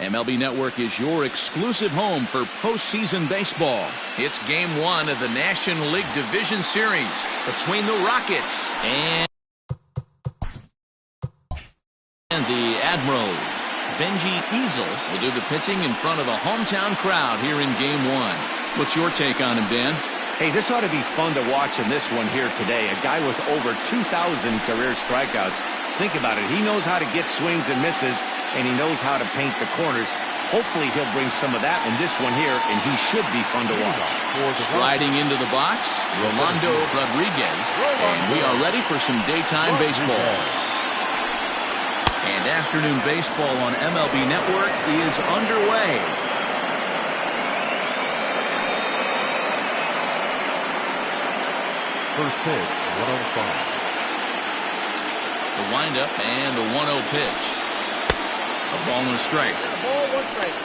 MLB Network is your exclusive home for postseason baseball. It's Game 1 of the National League Division Series between the Rockets and the Admirals. Benji Easel will do the pitching in front of the hometown crowd here in Game 1. What's your take on him, Dan? Hey, this ought to be fun to watch in this one here today. A guy with over 2,000 career strikeouts. Think about it. He knows how to get swings and misses, and he knows how to paint the corners. Hopefully he'll bring some of that in this one here, and he should be fun to watch. Striding into the box, Rolando Rodriguez, and we are ready for some daytime baseball. And afternoon baseball on MLB Network is underway. First pitch, 105. The windup and the 1-0 pitch. A ball and a strike. Ball, 1 strike.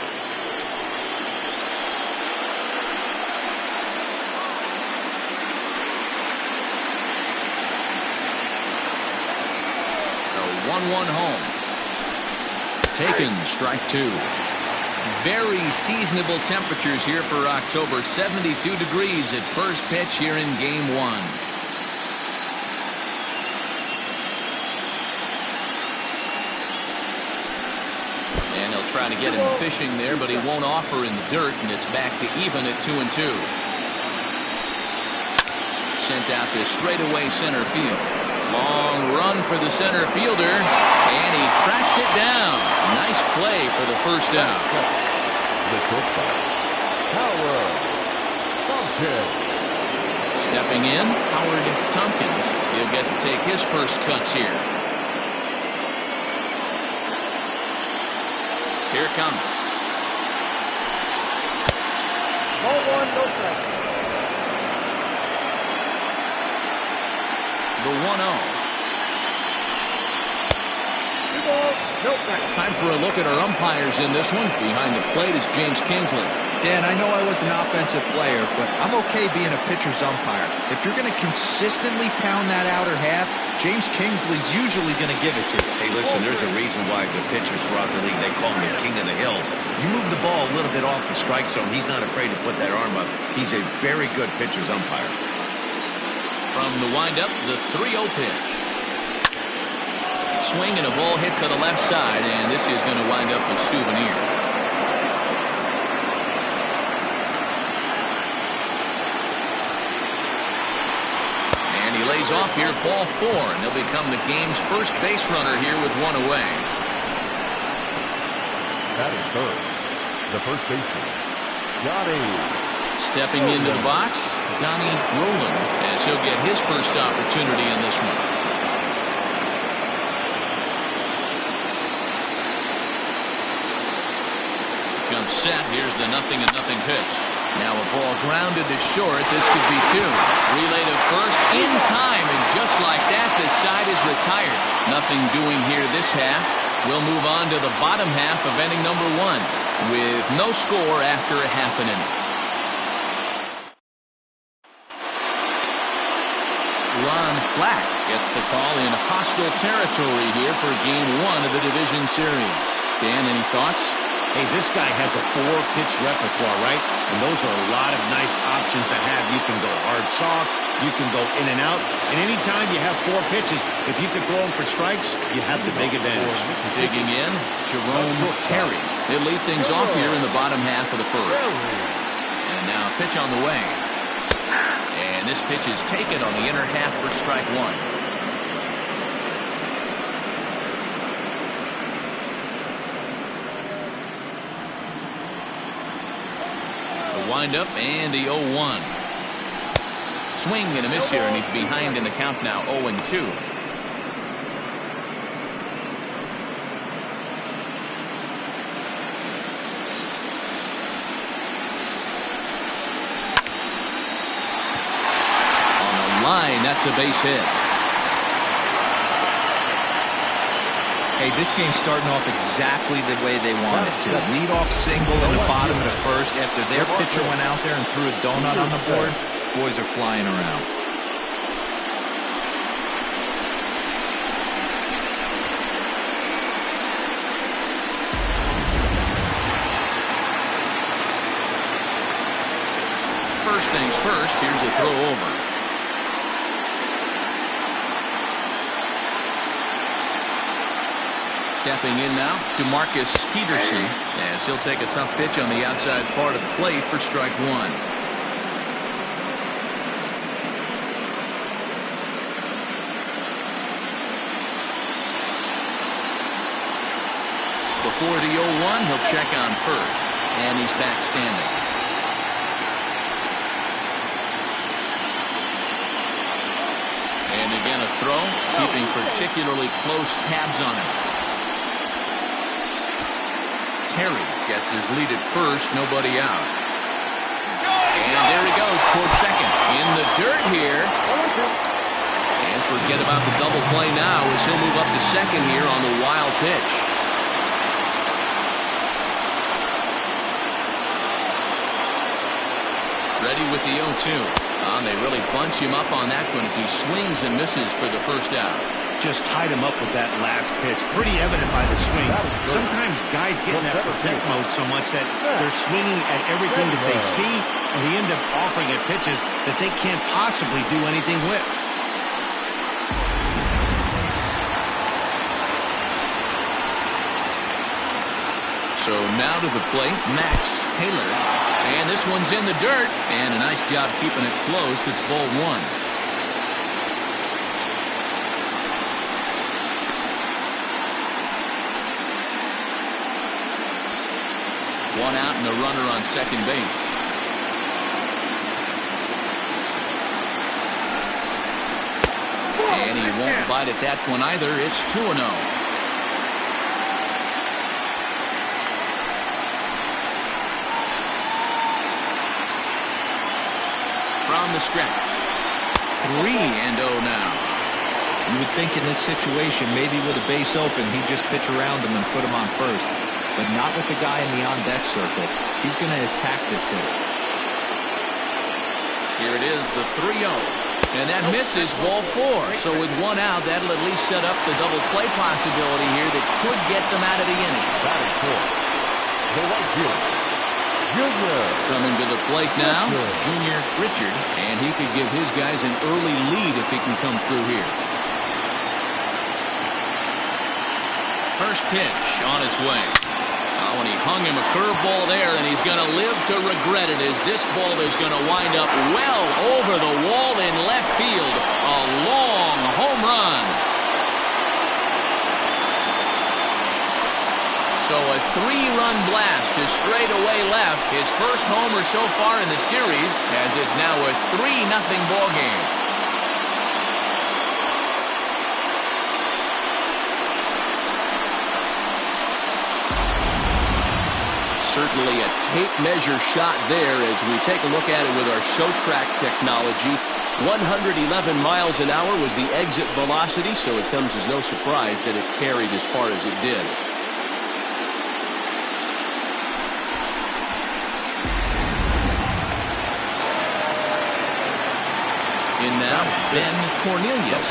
The 1-1 home. Taken, strike 2. Very seasonable temperatures here for October. 72 degrees at first pitch here in Game 1. And he'll try to get him fishing there, but he won't offer in the dirt, and it's back to even at 2-2. Sent out to straightaway center field. Long run for the center fielder, and he tracks it down. Nice play for the first out. The shortstop, Howard Tompkins. Stepping in, Howard Tompkins. He'll get to take his first cuts here. Here it comes. Ball 1, no strike. The 1-0. 2 balls, no strike. Time for a look at our umpires in this one. Behind the plate is James Kingsley. Dan, I know I was an offensive player, but I'm okay being a pitcher's umpire. If you're going to consistently pound that outer half, James Kingsley's usually going to give it to you. Hey, listen, there's a reason why the pitchers throughout the league, they call him the king of the hill. You move the ball a little bit off the strike zone, he's not afraid to put that arm up. He's a very good pitcher's umpire. From the windup, the 3-0 pitch. Swing and a ball hit to the left side, and this is going to wind up a souvenir. And he lays off here, ball 4, and he'll become the game's first base runner here with 1 away. Batting third, the first baseman, Johnny. Stepping into the box, Donnie Roland, as he'll get his first opportunity in this one. Comes set. Here's the 0-0 pitch. Now a ball grounded to short. This could be 2. Relay to first in time, and just like that, this side is retired. Nothing doing here this half. We'll move on to the bottom half of inning number 1 with no score after a half an inning. Ron Black gets the call in hostile territory here for Game 1 of the Division Series. Dan, any thoughts? Hey, this guy has a 4-pitch repertoire, right? And those are a lot of nice options to have. You can go hard soft, you can go in and out, and anytime you have 4 pitches, if you can throw them for strikes, you have the big advantage. Digging in, Jerome Terry. He'll lead things off here in the bottom half of the first. And now a pitch on the way. And this pitch is taken on the inner half for strike 1. The windup and the 0-1. Swing and a miss here, and he's behind in the count now, 0-2. That's a base hit. Hey, this game's starting off exactly the way they want it to. Lead-off single in the bottom of the first after their pitcher went out there and threw a donut on the board. Boys are flying around. First things first, here's a throw over. Stepping in now, DeMarcus Peterson, as he'll take a tough pitch on the outside part of the plate for strike one. Before the 0-1, he'll check on first, and he's back standing. And again a throw, keeping particularly close tabs on him. Terry gets his lead at first, nobody out. And there he goes toward second. In the dirt here. And forget about the double play now as he'll move up to second here on the wild pitch. Ready with the 0-2. They really bunch him up on that one as he swings and misses for the first out. Just tied him up with that last pitch. Pretty evident by the swing. Sometimes guys get in that protect mode so much that they're swinging at everything that they see, and they end up offering at pitches that they can't possibly do anything with. So now to the plate, Max Taylor. And this one's in the dirt. And a nice job keeping it close. It's ball one. One out and a runner on second base. And he won't bite at that one either. It's 2-0. From the stretch. 3-0 now. You would think in this situation, maybe with a base open, he'd just pitch around him and put him on first. But not with the guy in the on-deck circle. He's going to attack this hitter. Here it is, the 3-0. And that misses ball four. So with one out, that'll at least set up the double play possibility here that could get them out of the inning. Batting fourth, the right fielder, Junior. Coming to the plate now, Junior Richard. And he could give his guys an early lead if he can come through here. First pitch on its way. Oh, and he hung him a curveball there, and he's going to live to regret it as this ball is going to wind up well over the wall in left field. A long home run. So a 3-run blast to straightaway left. His first homer so far in the series, as it's now a 3-0 ball game. Certainly a tape measure shot there as we take a look at it with our show track technology. 111 miles an hour was the exit velocity, so it comes as no surprise that it carried as far as it did. In now, Ben Cornelius.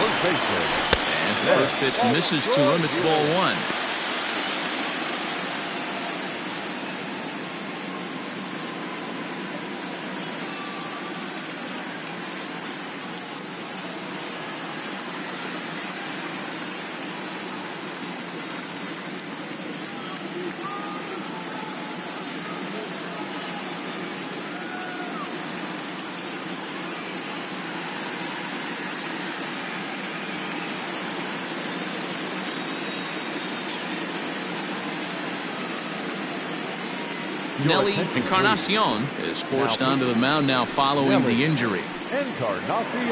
As the first pitch misses to him, it's ball one. Nelly Encarnacion is forced onto the mound now following the injury. Encarnacion.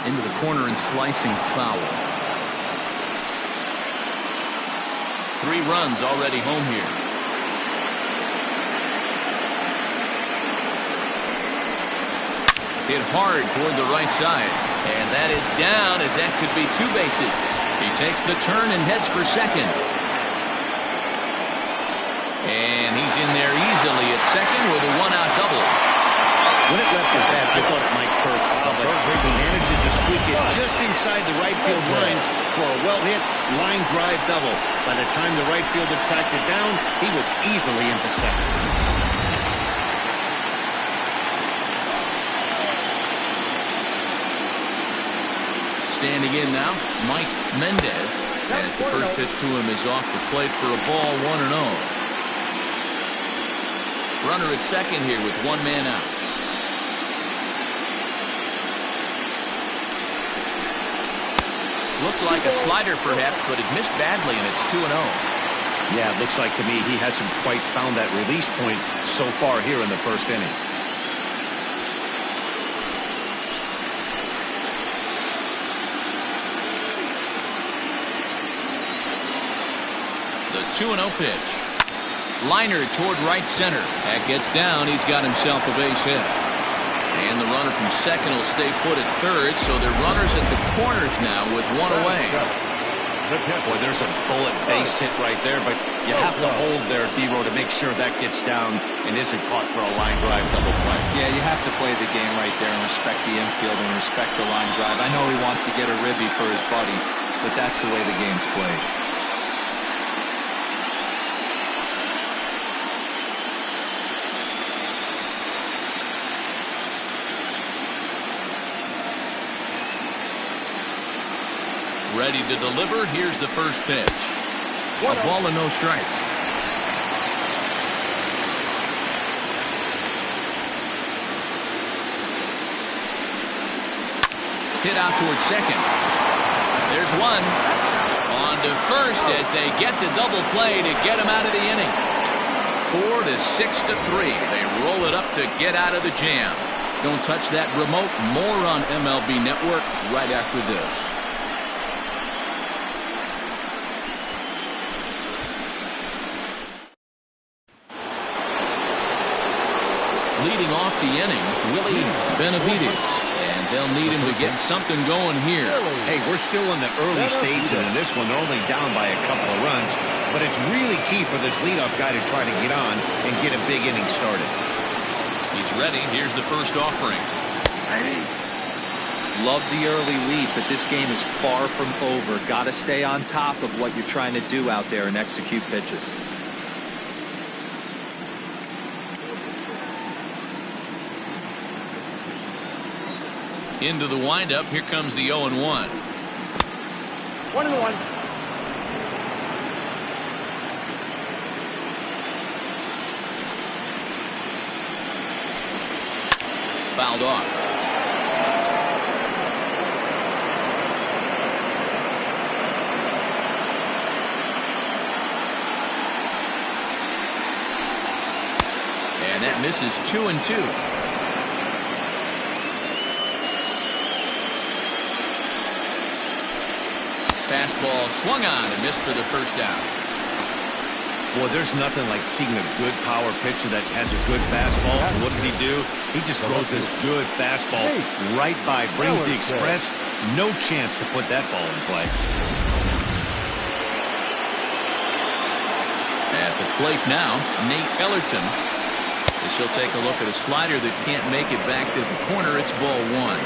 Into the corner and slicing foul. 3 runs already home here. Hit hard toward the right side. And that is down as that could be 2 bases. He takes the turn and heads for second. And he's in there easily at second with a one-out double. When it left his bat, I thought it might curve foul, but he manages to squeak it just inside the right field line for a well-hit line drive double. By the time the right fielder tracked it down, he was easily into second. Standing in now, Mike Mendez, as the first pitch to him is off the plate for a ball, 1-0. Runner at second here with one man out. Looked like a slider perhaps, but it missed badly, and it's 2-0. Yeah, it looks like to me he hasn't quite found that release point so far here in the first inning. The 2-0 pitch. Liner toward right center. That gets down. He's got himself a base hit. And the runner from second will stay put at third, so they're runners at the corners now with one away. Boy, there's a bullet base hit right there, but you have to hold there, D-Row, to make sure that gets down and isn't caught for a line drive double play. Yeah, you have to play the game right there and respect the infield and respect the line drive. I know he wants to get a ribby for his buddy, but that's the way the game's played. Ready to deliver. Here's the first pitch. A ball and no strikes. Hit out towards second. There's one. On to first as they get the double play to get him out of the inning. 4-6-3. They roll it up to get out of the jam. Don't touch that remote. More on MLB Network right after this. Leading off the inning, Willie Benavides, and they'll need him to get something going here. Hey, we're still in the early stages in this one. They're only down by a couple of runs, but it's really key for this leadoff guy to try to get on and get a big inning started. He's ready. Here's the first offering. Love the early lead, but this game is far from over. Got to stay on top of what you're trying to do out there and execute pitches. Into the windup. Here comes the 0-1. 1-1. Fouled off. And that misses 2-2. Fastball swung on and missed for the first down. Boy, there's nothing like seeing a good power pitcher that has a good fastball. And what does he do? He just throws this good fastball right by, brings the express. No chance to put that ball in play. At the plate now, Nate Ellerton. As he'll take a look at a slider that can't make it back to the corner. It's ball one.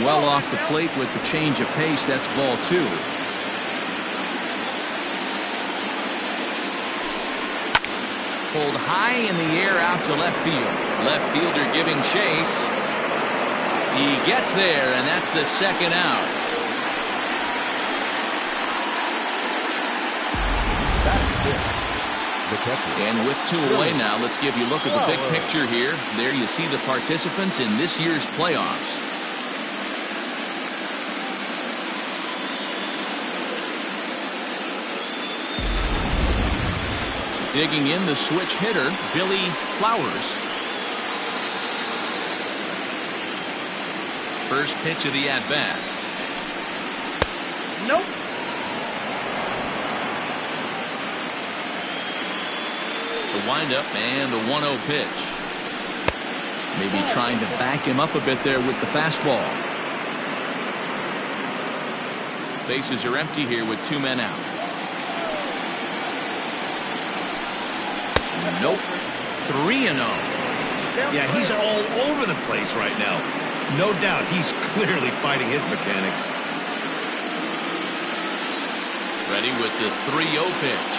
Well off the plate with the change of pace. That's ball two. Pulled high in the air out to left field. Left fielder giving chase. He gets there, and that's the second out. And with two away now, let's give you a look at the big picture here. There you see the participants in this year's playoffs. Digging in, the switch hitter, Billy Flowers. First pitch of the at-bat. Nope. The windup and the 1-0 pitch. Maybe trying to back him up a bit there with the fastball. Bases are empty here with 2 men out. Nope. 3-0. Yeah, he's all over the place right now. No doubt he's clearly fighting his mechanics. Ready with the 3-0 pitch.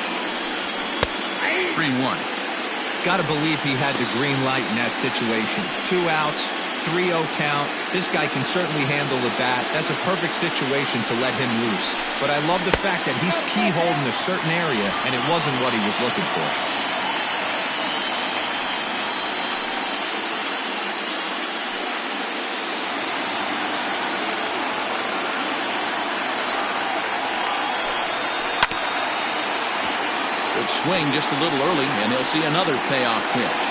3-1. Got to believe he had the green light in that situation. 2 outs, 3-0 count. This guy can certainly handle the bat. That's a perfect situation to let him loose. But I love the fact that he's keyholed in a certain area, and it wasn't what he was looking for. Good swing just a little early, and he'll see another payoff pitch.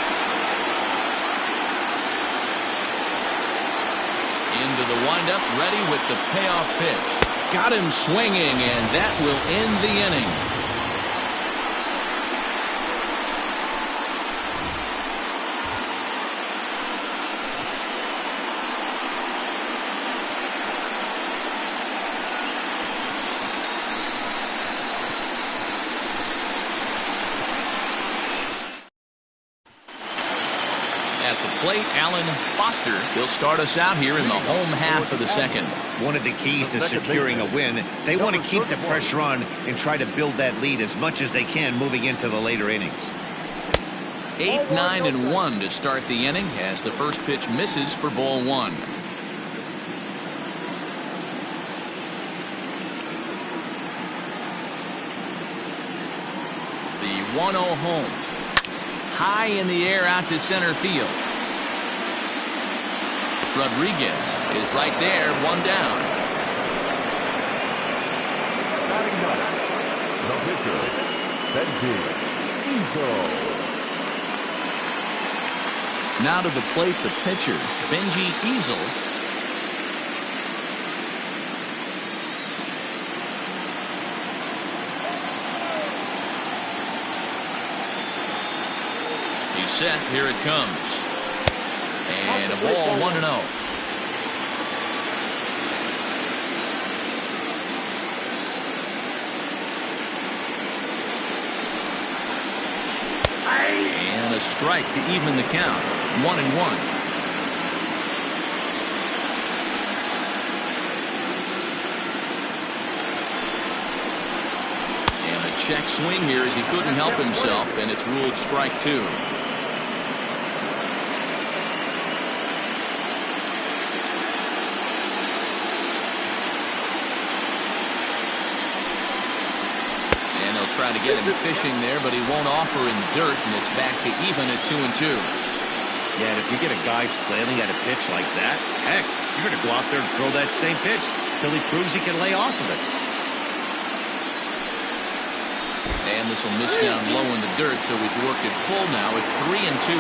Into the windup, ready with the payoff pitch. Got him swinging, and that will end the inning. At the plate, Alan Foster. He'll start us out here in the home half of the second. One of the keys to securing a win, they want to keep the pressure on and try to build that lead as much as they can moving into the later innings. 8, 9, and 1 to start the inning as the first pitch misses for ball 1. The 1-0 home. High in the air out to center field. Rodriguez is right there, 1 down. Batting ninth, the pitcher, Benji Easel. Now to the plate, the pitcher, Benji Easel. He's set. Here it comes. And a ball, 1-0. And a strike to even the count. 1-1. And a check swing here as he couldn't help himself, and it's ruled strike 2. Try to get him fishing there, but he won't offer in dirt, and it's back to even at 2-2. Yeah, and if you get a guy flailing at a pitch like that, heck, you're going to go out there and throw that same pitch till he proves he can lay off of it. And this will miss down low in the dirt, so he's worked it full now at 3-2.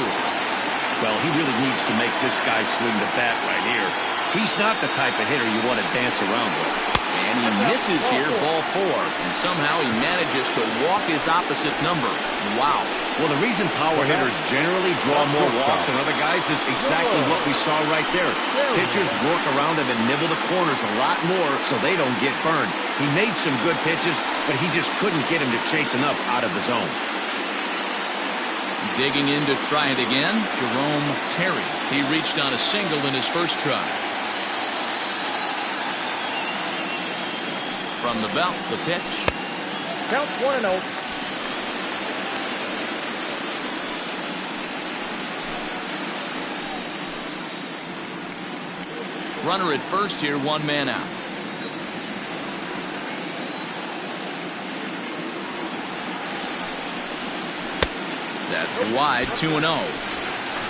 Well, he really needs to make this guy swing the bat right here. He's not the type of hitter you want to dance around with. And he misses here, ball 4. And somehow he manages to walk his opposite number. Wow. Well, the reason power hitters generally draw more walks than other guys is exactly what we saw right there. Pitchers work around them and nibble the corners a lot more so they don't get burned. He made some good pitches, but he just couldn't get him to chase enough out of the zone. Digging in to try it again, Jerome Terry. He reached on a single in his first try. From the belt, the pitch. Count 1-0. Runner at first here, 1 man out. That's wide, 2-0.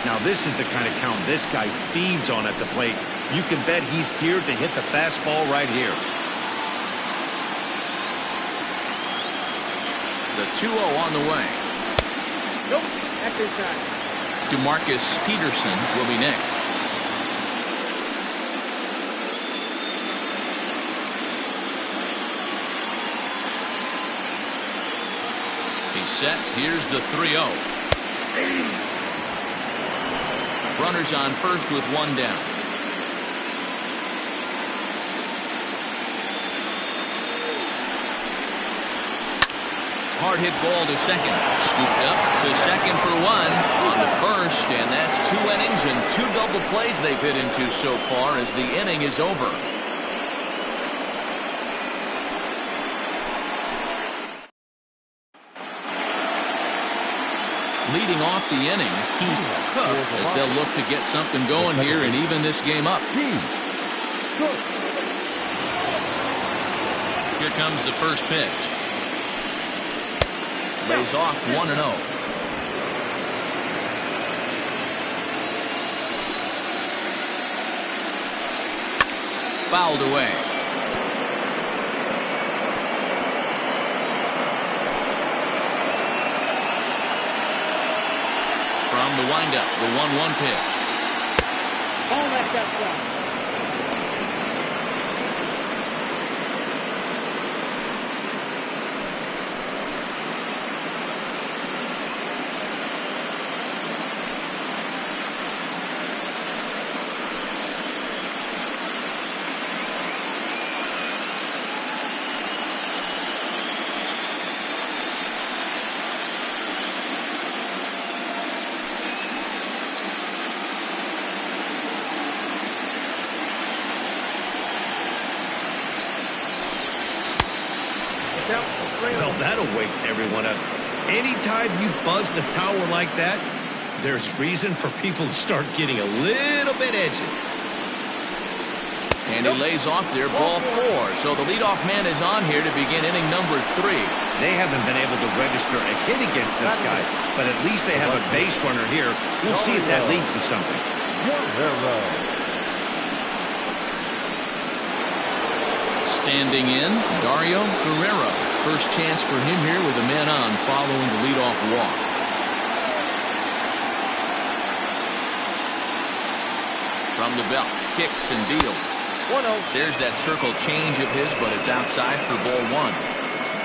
Now this is the kind of count this guy feeds on at the plate. You can bet he's geared to hit the fastball right here. The 2-0 on the way. Nope, at this time. DeMarcus Peterson will be next. He's set. Here's the 3-0. Runners on first with one down. Hard hit ball to second. Scooped up to second for one on the first, and that's 2 innings and 2 double plays they've hit into so far as the inning is over. Leading off the inning, Keith Cook, as they'll look to get something going here and even this game up. Here comes the first pitch. Lays off 1-0. Fouled away. From the windup, the 1-1 pitch. Ball left outside. Well, that'll wake everyone up. Anytime you buzz the tower like that, there's reason for people to start getting a little bit edgy. And he lays off there, ball 4. So the leadoff man is on here to begin inning number 3. They haven't been able to register a hit against this guy, but at least they have a base runner here. We'll see if that leads to something. Standing in, Dario Guerrero. First chance for him here with a man on following the leadoff walk. From the belt, kicks and deals. 1-0. There's that circle change of his, but it's outside for ball 1.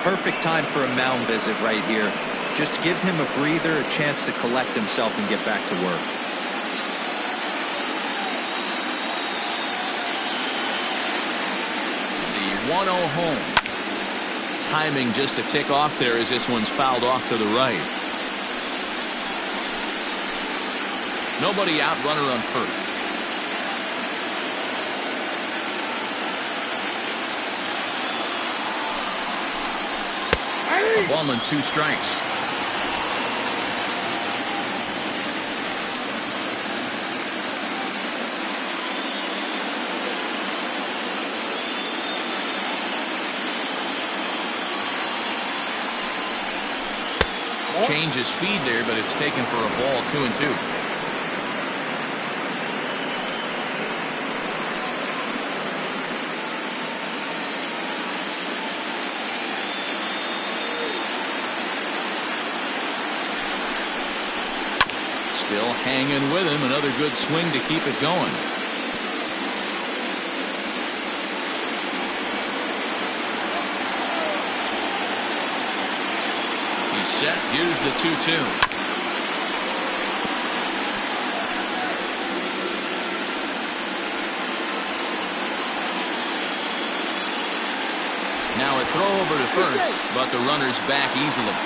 Perfect time for a mound visit right here. Just to give him a breather, a chance to collect himself and get back to work. The 1-0 home. Timing just a tick off there as this one's fouled off to the right. Nobody out, runner on first. A ball and 2 strikes. Change of speed there, but it's taken for a ball. 2-2. Still hanging with him. Another good swing to keep it going. Set. Here's the 2-2. Now a throw over to first, but the runner's back easily.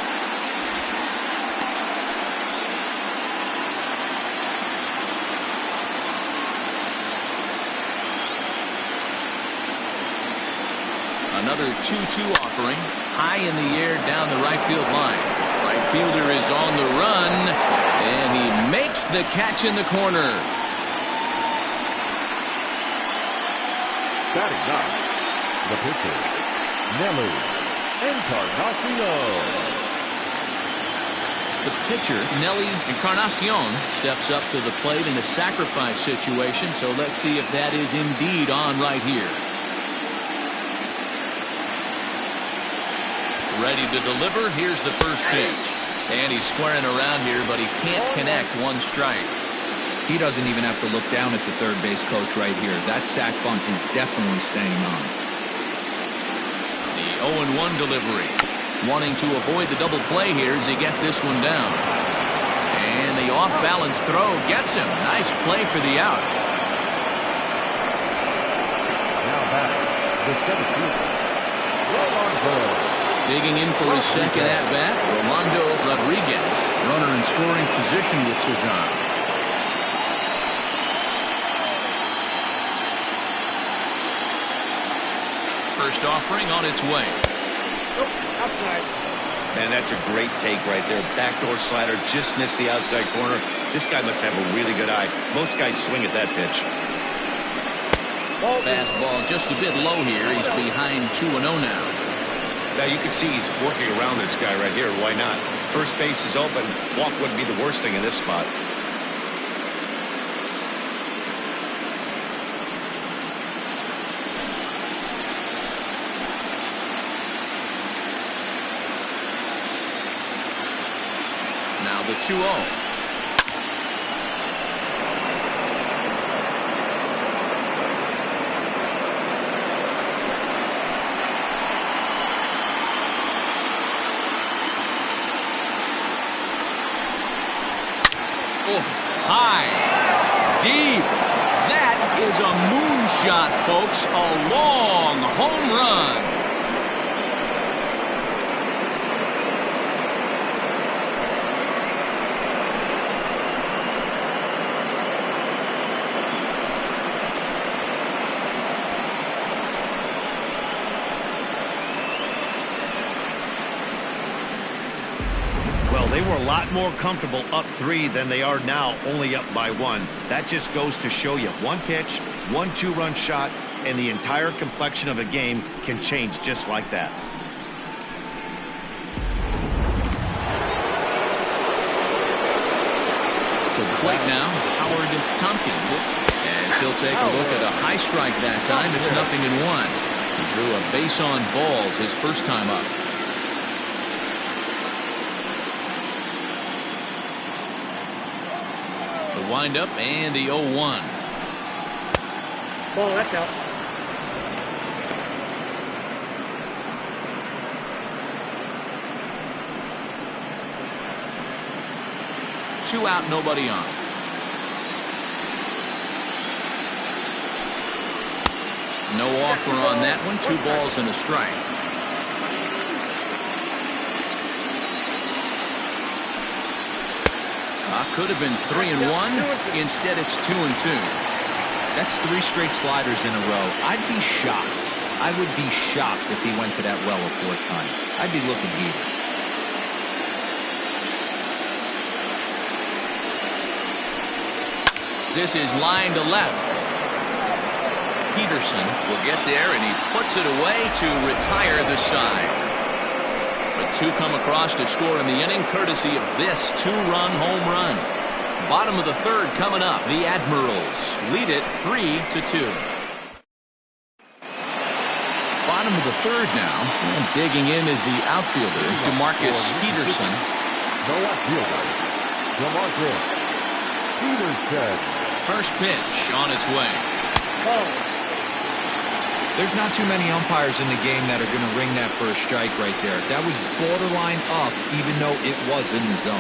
Another 2-2 offering, high in the air down the right field line. Right fielder is on the run, and he makes the catch in the corner. Batting up, the pitcher, Nelly Encarnacion. The pitcher, Nelly Encarnacion, steps up to the plate in a sacrifice situation, so let's see if that is indeed on right here. Ready to deliver. Here's the first pitch. And he's squaring around here, but he can't connect. 1 strike. He doesn't even have to look down at the third base coach right here. That sac bunt is definitely staying on. The 0-1 delivery. Wanting to avoid the double play here as he gets this one down. And the off-balance throw gets him. Nice play for the out. Now back, the 17th, Rolando. Digging in for his second at-bat, Rolando Rodriguez. Runner in scoring position with Sagan. First offering on its way. Outside. And that's a great take right there. Backdoor slider just missed the outside corner. This guy must have a really good eye. Most guys swing at that pitch. Fastball just a bit low here. He's behind 2-0 now. Now you can see he's working around this guy right here. Why not? First base is open. Walk wouldn't be the worst thing in this spot. Now the 2-0. High, deep. That is a moonshot, folks. A long home run. They were a lot more comfortable up 3 than they are now, only up by 1. That just goes to show you one pitch, 1 2-run shot, and the entire complexion of a game can change just like that. To the plate now, Howard Tompkins. As he'll take a look at a high strike that time, it's 0-1. He drew a base on balls his first time up. Wind up and the 0-1. Ball left out. Two out, nobody on. No offer on that one. 2 balls and a strike. Could have been 3-1. Instead, it's 2-2. That's 3 straight sliders in a row. I'd be shocked. I would be shocked if he went to that well a 4th time. I'd be looking heated. This is line to left. Peterson will get there, and he puts it away to retire the side. But 2 come across to score in the inning, courtesy of this 2-run home run. Bottom of the 3rd coming up. The Admirals lead it 3-2. Bottom of the 3rd now. And digging in is the outfielder, DeMarcus Peterson. The left fielder, DeMarcus Peterson. First pitch on its way. There's not too many umpires in the game that are going to ring that for a strike right there. That was borderline up, even though it was in the zone.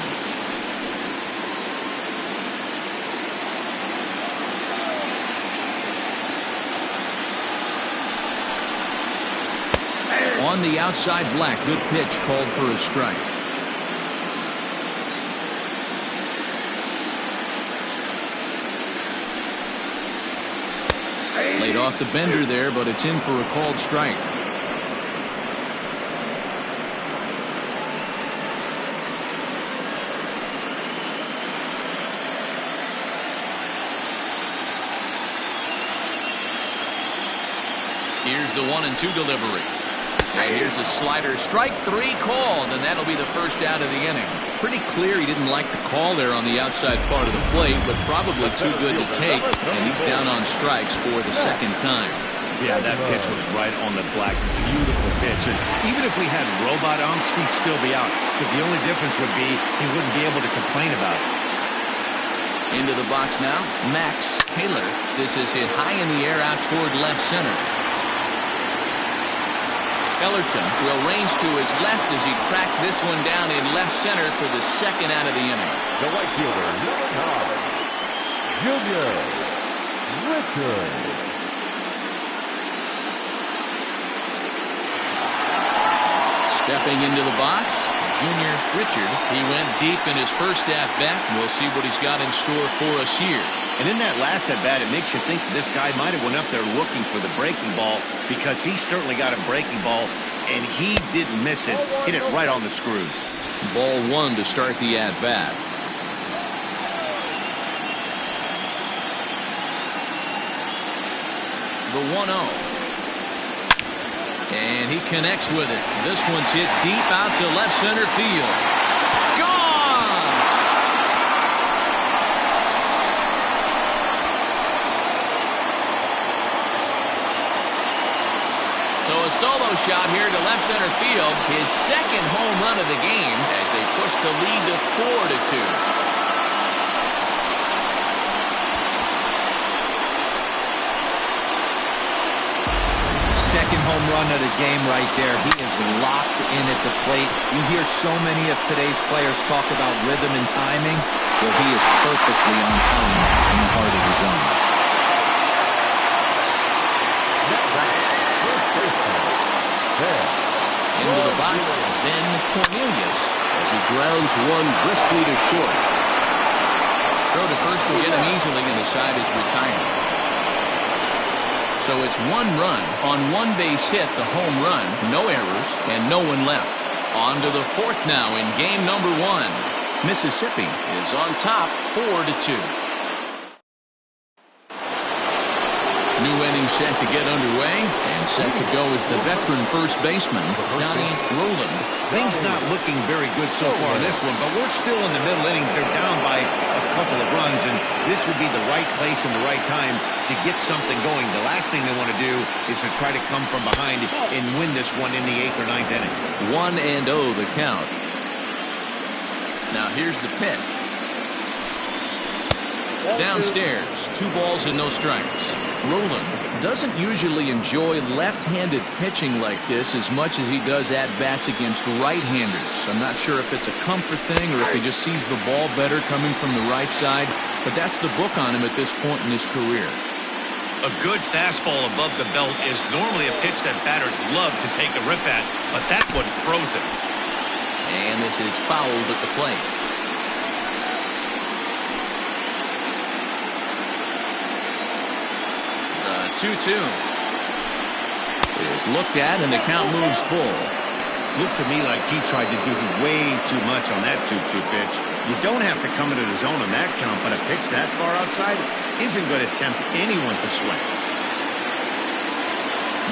On the outside, Black. Good pitch called for a strike. Laid off the bender there, but it's in for a called strike. Here's the 1-2 delivery. And here's a slider. Strike 3 called, and that'll be the first out of the inning. Pretty clear he didn't like the call there on the outside part of the plate, but probably too good to take, and he's down on strikes for the 2nd time. Yeah, that pitch was right on the Black. Beautiful pitch. And even if we had robot umps, he'd still be out. But the only difference would be he wouldn't be able to complain about it. Into the box now, Max Taylor. This is hit high in the air out toward left center. Ellerton will range to his left as he tracks this one down in left center for the second out of the inning. The right fielder, number 9, Junior Richards. Stepping into the box, Junior Richard. He went deep in his first at-bat. We'll see what he's got in store for us here. And in that last at-bat, it makes you think that this guy might have went up there looking for the breaking ball, because he certainly got a breaking ball, and he didn't miss it. Hit it right on the screws. Ball 1 to start the at-bat. The 1-0. And he connects with it. This one's hit deep out to left center field. Gone! So a solo shot here to left center field. His second home run of the game as they push the lead to 4-2. Second home run of the game right there. He is locked in at the plate. You hear so many of today's players talk about rhythm and timing. Well, he is perfectly on time in the heart of the zone. Into the box, Ben Cornelius as he grounds one briskly to short. Throw to first will get him easily, and the side is retired. So it's 1 run on 1 base hit, the home run, no errors, and no one left. On to the 4th now in game number 1. Mississippi is on top 4-2. New inning set to get underway, and set to go is the veteran first baseman, Donnie Roland. Things not looking very good so far in this one, but we're still in the middle innings. They're down by a couple of runs, and this would be the right place and the right time to get something going. The last thing they want to do is to try to come from behind and win this one in the 8th or 9th inning. 1-0 the count. Now here's the pitch. Downstairs, 2 balls and no strikes. Roland doesn't usually enjoy left-handed pitching like this as much as he does at-bats against right-handers. I'm not sure if it's a comfort thing or if he just sees the ball better coming from the right side, but that's the book on him at this point in his career. A good fastball above the belt is normally a pitch that batters love to take a rip at, but that one froze it. And this is fouled at the plate. The 2-2 is looked at, and the count moves full. Looked to me like he tried to do way too much on that 2-2 pitch. You don't have to come into the zone on that count, but a pitch that far outside isn't going to tempt anyone to swing.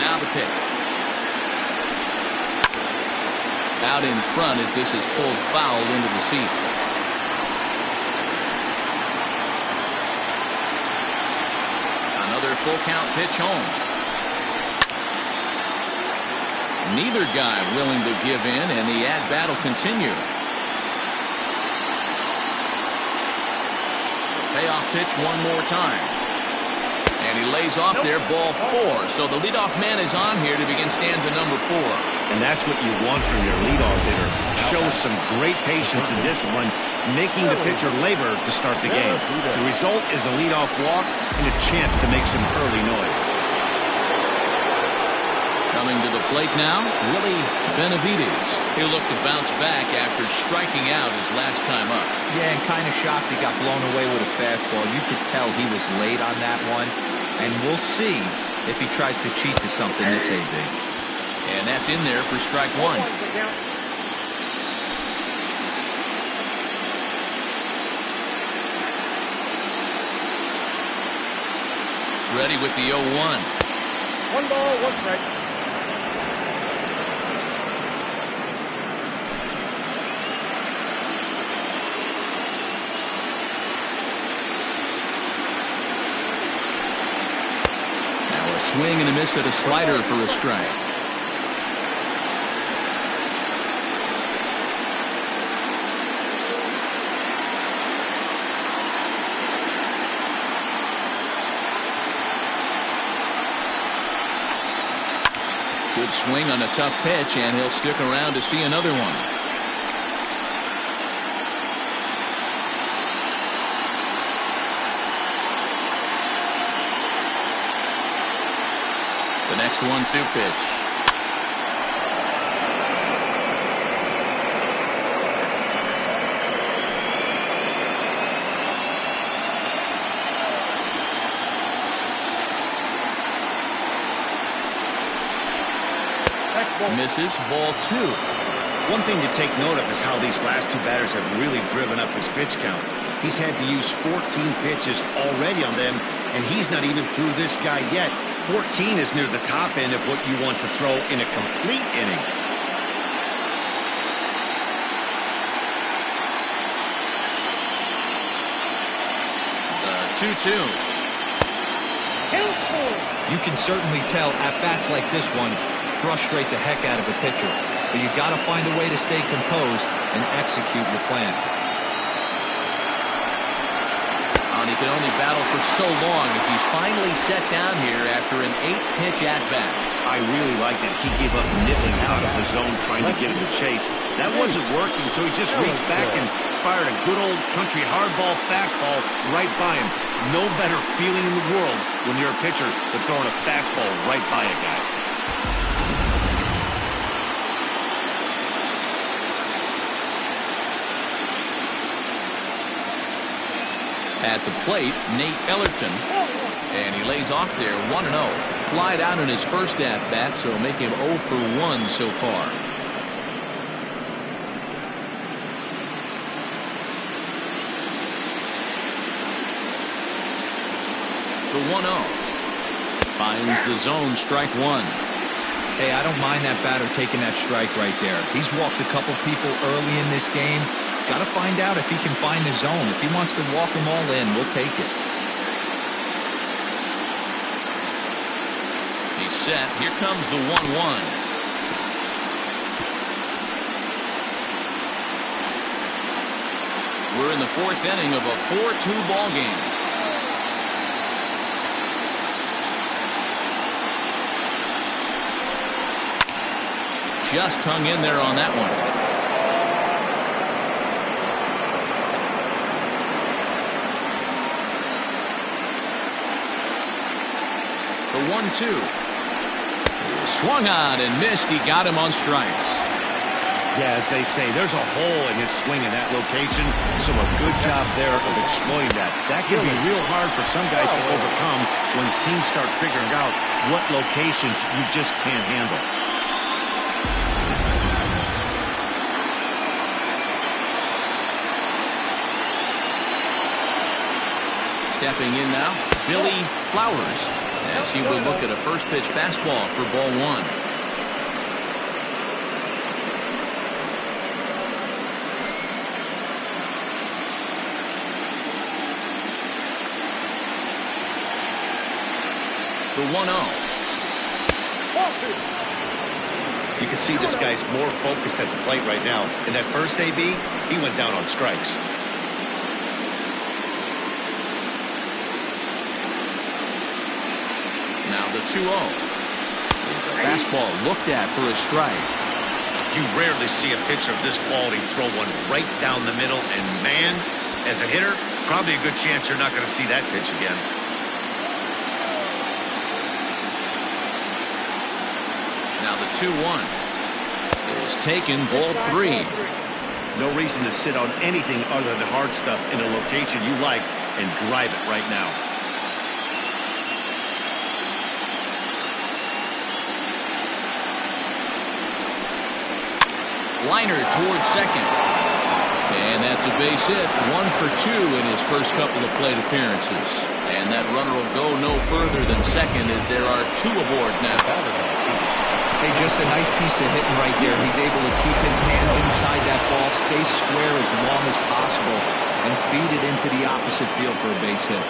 Now the pitch. Out in front as this is pulled foul into the seats. Another full count pitch home. Neither guy willing to give in, and the at-bat will continue. Payoff pitch one more time. And he lays off there, ball 4. So the leadoff man is on here to begin stanza number 4. And that's what you want from your leadoff hitter. Shows some great patience and discipline, making the pitcher labor to start the game. The result is a leadoff walk and a chance to make some early noise. Coming to the plate now, Willie Benavides. He'll look to bounce back after striking out his last time up. Yeah, and kind of shocked he got blown away with a fastball. You could tell he was late on that one. And we'll see if he tries to cheat to something this AB. And that's in there for strike 1. Ready with the 0-1. 1 ball, 1 strike. Swing and a miss at a slider for a strike. Good swing on a tough pitch, and he'll stick around to see another one. The next 1-2 pitch. Misses. Ball 2. One thing to take note of is how these last two batters have really driven up his pitch count. He's had to use 14 pitches already on them, and he's not even through this guy yet. 14 is near the top end of what you want to throw in a complete inning. The 2-2. You can certainly tell at-bats like this one frustrate the heck out of a pitcher, but you got to find a way to stay composed and execute your plan. And he can only battle for so long as he's finally set down here after an 8-pitch at-bat. I really like that he gave up nipping out of the zone trying to get him to chase. That wasn't working, so he just reached back and fired a good old country hardball fastball right by him. No better feeling in the world when you're a pitcher than throwing a fastball right by a guy. At the plate, Nate Ellerton. And he lays off there 1-0. Flied out in his first at-bat, so make him 0 for 1 so far. The 1-0. Finds the zone, strike 1. Hey, I don't mind that batter taking that strike right there. He's walked a couple people early in this game. Got to find out if he can find the zone. If he wants to walk them all in, we'll take it. He's set. Here comes the 1-1. We're in the 4th inning of a 4-2 ball game. Just hung in there on that one. The 1-2. Swung on and missed. He got him on strikes. Yeah, as they say, there's a hole in his swing in that location, so a good job there of exploiting that. That can be real hard for some guys to overcome when teams start figuring out what locations you just can't handle. Stepping in now, Billy Flowers, as he will look at a first pitch fastball for ball 1. The 1-0. You can see this guy's more focused at the plate right now. In that first AB, he went down on strikes. Now the 2-0. It's a fastball looked at for a strike. You rarely see a pitcher of this quality throw one right down the middle, and man, as a hitter, probably a good chance you're not going to see that pitch again. Now the 2-1 is taken, ball 3. No reason to sit on anything other than hard stuff in a location you like and drive it right now. Liner towards second. And that's a base hit. 1 for 2 in his first couple of plate appearances. And that runner will go no further than second as there are 2 aboard now. Hey, just a nice piece of hitting right there. He's able to keep his hands inside that ball, stay square as long as possible, and feed it into the opposite field for a base hit.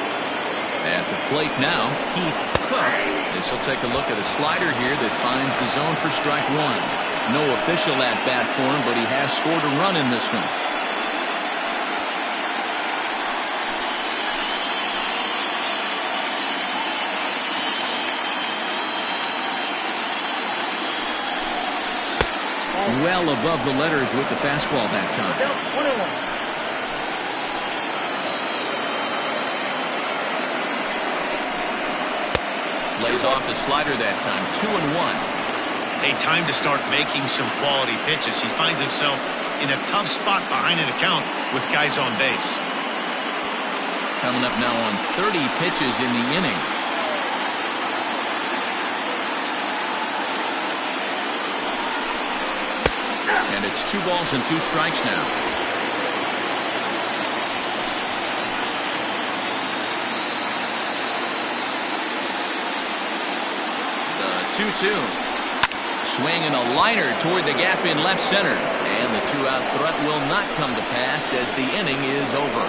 At the plate now, Keith Cook. This will take a look at a slider here that finds the zone for strike 1. No official at-bat for him, but he has scored a run in this one. Well above the letters with the fastball that time. Down 21. Lays off the slider that time. 2-1. A time to start making some quality pitches. He finds himself in a tough spot behind an account with guys on base. Coming up now on 30 pitches in the inning. And it's 2 balls and 2 strikes now. The 2-2. Swinging a liner toward the gap in left center. And the 2-out threat will not come to pass as the inning is over.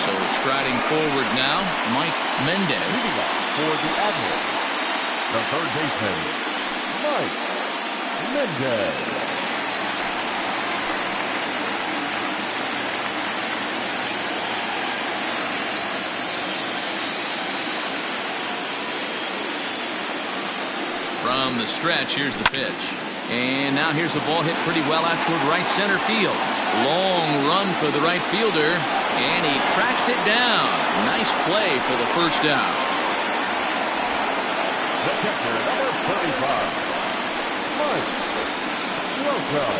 So striding forward now, Mike Mendez. Leading off for the Admirals, the third baseman, Mike Mendez. From the stretch, here's the pitch. And now here's a ball hit pretty well out toward right center field. Long run for the right fielder, and he tracks it down. Nice play for the first out. The catcher, number 35, Mike Slocum.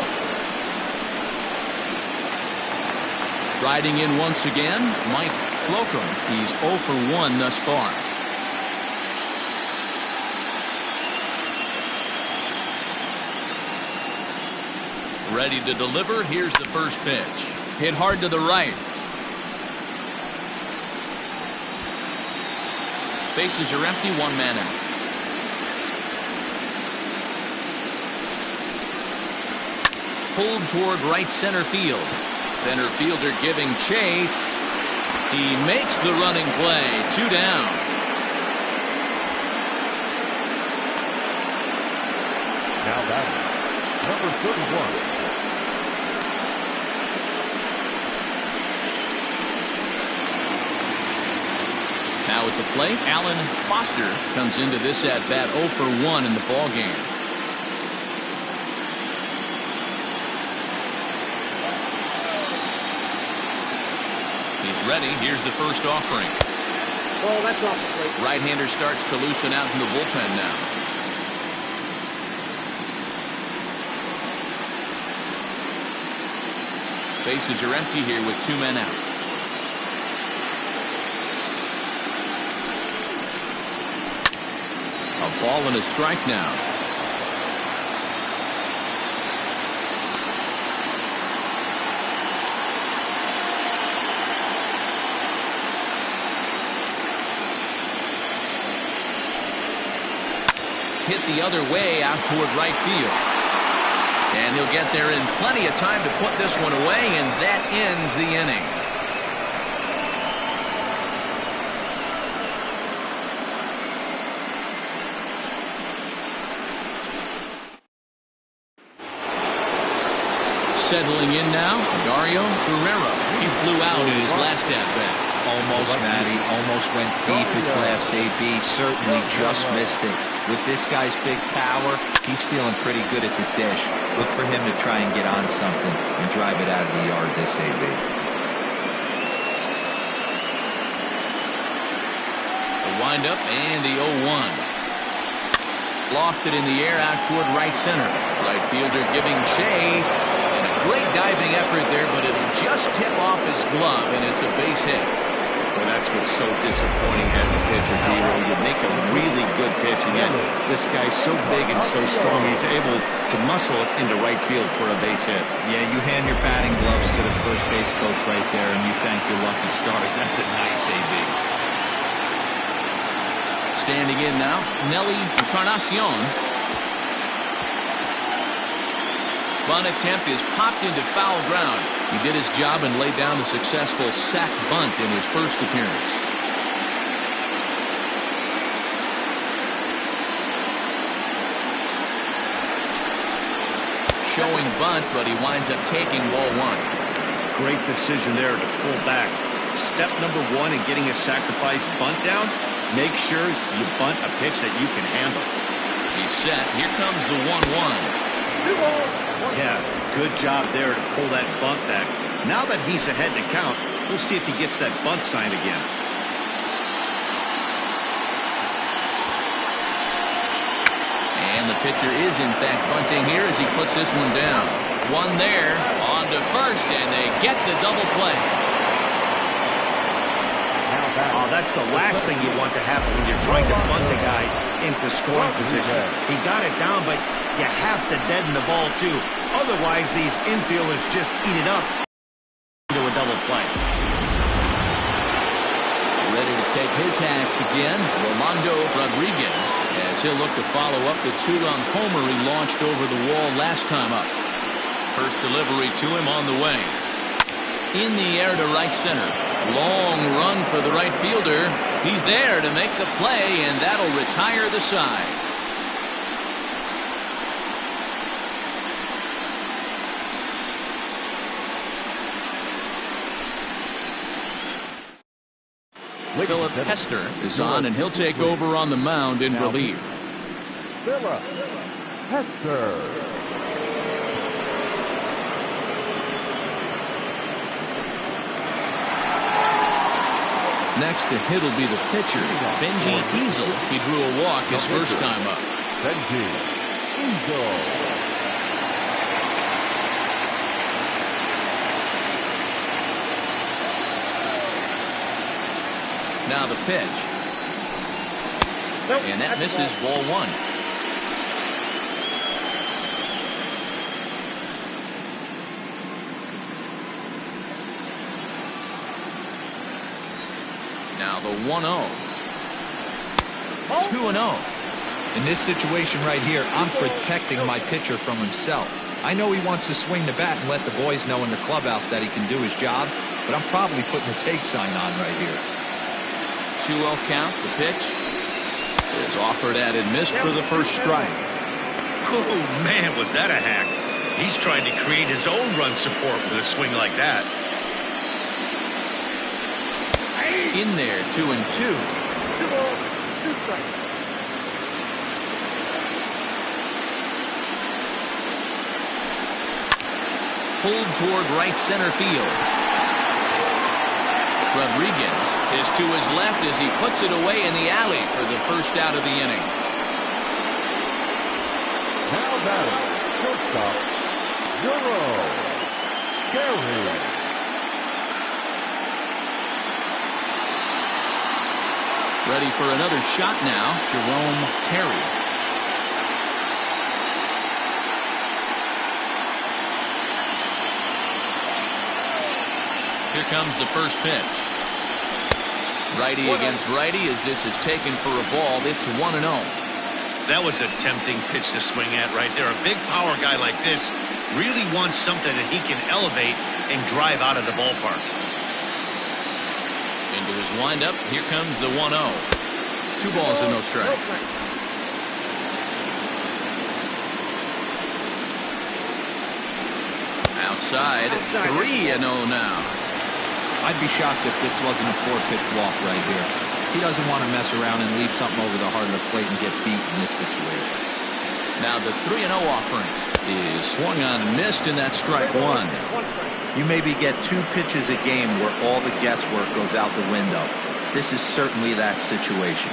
Striding in once again, Mike Slocum. He's 0 for 1 thus far. Ready to deliver. Here's the first pitch. Hit hard to the right. Bases are empty. 1 man out. Pulled toward right center field. Center fielder giving chase. He makes the running play. 2 down. Now batting, number 31. Now at the plate, Alan Foster comes into this at-bat 0 for 1 in the ballgame. He's ready. Here's the first offering. Well, that's off the plate. Right-hander starts to loosen out in the bullpen now. Bases are empty here with 2 men out. A ball and a strike now. Hit the other way out toward right field. And he'll get there in plenty of time to put this one away, and that ends the inning. Settling in now, Dario Guerrero. He flew out in his last at-bat. Almost, Matty. Almost went deep his last AB. Certainly just missed it. With this guy's big power, he's feeling pretty good at the dish. Look for him to try and get on something and drive it out of the yard this AB. The windup and the 0-1. Lofted in the air out toward right center. Right fielder giving chase. And a great diving effort there, but it'll just tip off his glove, and it's a base hit. Well, that's what's so disappointing as a pitcher, Hero. You make a really good pitch, and yet this guy's so big and so strong, he's able to muscle it into right field for a base hit. Yeah, you hand your batting gloves to the first base coach right there, and you thank your lucky stars. That's a nice AB. Standing in now, Nelly Encarnacion. Bunt attempt is popped into foul ground. He did his job and laid down the successful sac bunt in his first appearance. Showing bunt, but he winds up taking ball 1. great decision there to pull back. Step number one in getting a sacrifice bunt down, make sure you bunt a pitch that you can handle. He's set. Here comes the 1-1. Yeah, good job there to pull that bunt back. Now that he's ahead to count, we'll see if he gets that bunt sign again. And the pitcher is, in fact, bunting here as he puts this one down. One there, on to first, and they get the double play. Oh, that's the last thing you want to happen when you're trying to bunt a guy into scoring position. He got it down, but you have to deaden the ball, too. Otherwise, these infielders just eat it up into a double play. Ready to take his hacks again, Rolando Rodriguez, as he'll look to follow up the two-run homer he launched over the wall last time up. First delivery to him on the way. In the air to right center. Long run for the right fielder. He's there to make the play, and that'll retire the side. Philip Hester is on, and he'll take over on the mound in relief. Philip Hester. Next to hit will be the pitcher, Benji Easel. He drew a walk his first time up. Benji Easel. Now the pitch. And that misses, ball one. Now the 1-0. 2-0. In this situation right here, I'm protecting my pitcher from himself. I know he wants to swing the bat and let the boys know in the clubhouse that he can do his job, but I'm probably putting a take sign on right here. 2-0 count. The pitch is offered at and missed for the first strike. Oh, man, was that a hack. He's trying to create his own run support with a swing like that. In there, 2-2. Pulled toward right center field. Rodriguez is to his left as he puts it away in the alley for the first out of the inning. Now batting, shortstop, Euro Gary. Ready for another shot now, Jerome Terry. Here comes the first pitch. Righty against righty as this is taken for a ball. It's 1-0. That was a tempting pitch to swing at right there. A big power guy like this really wants something that he can elevate and drive out of the ballpark. Into his windup. Here comes the 1-0. 2 balls and no strikes. Outside. 3-0 now. I'd be shocked if this wasn't a 4-pitch walk right here. He doesn't want to mess around and leave something over the heart of the plate and get beat in this situation. Now the 3-0 offering is swung on and missed, and that's strike one. You maybe get 2 pitches a game where all the guesswork goes out the window. This is certainly that situation.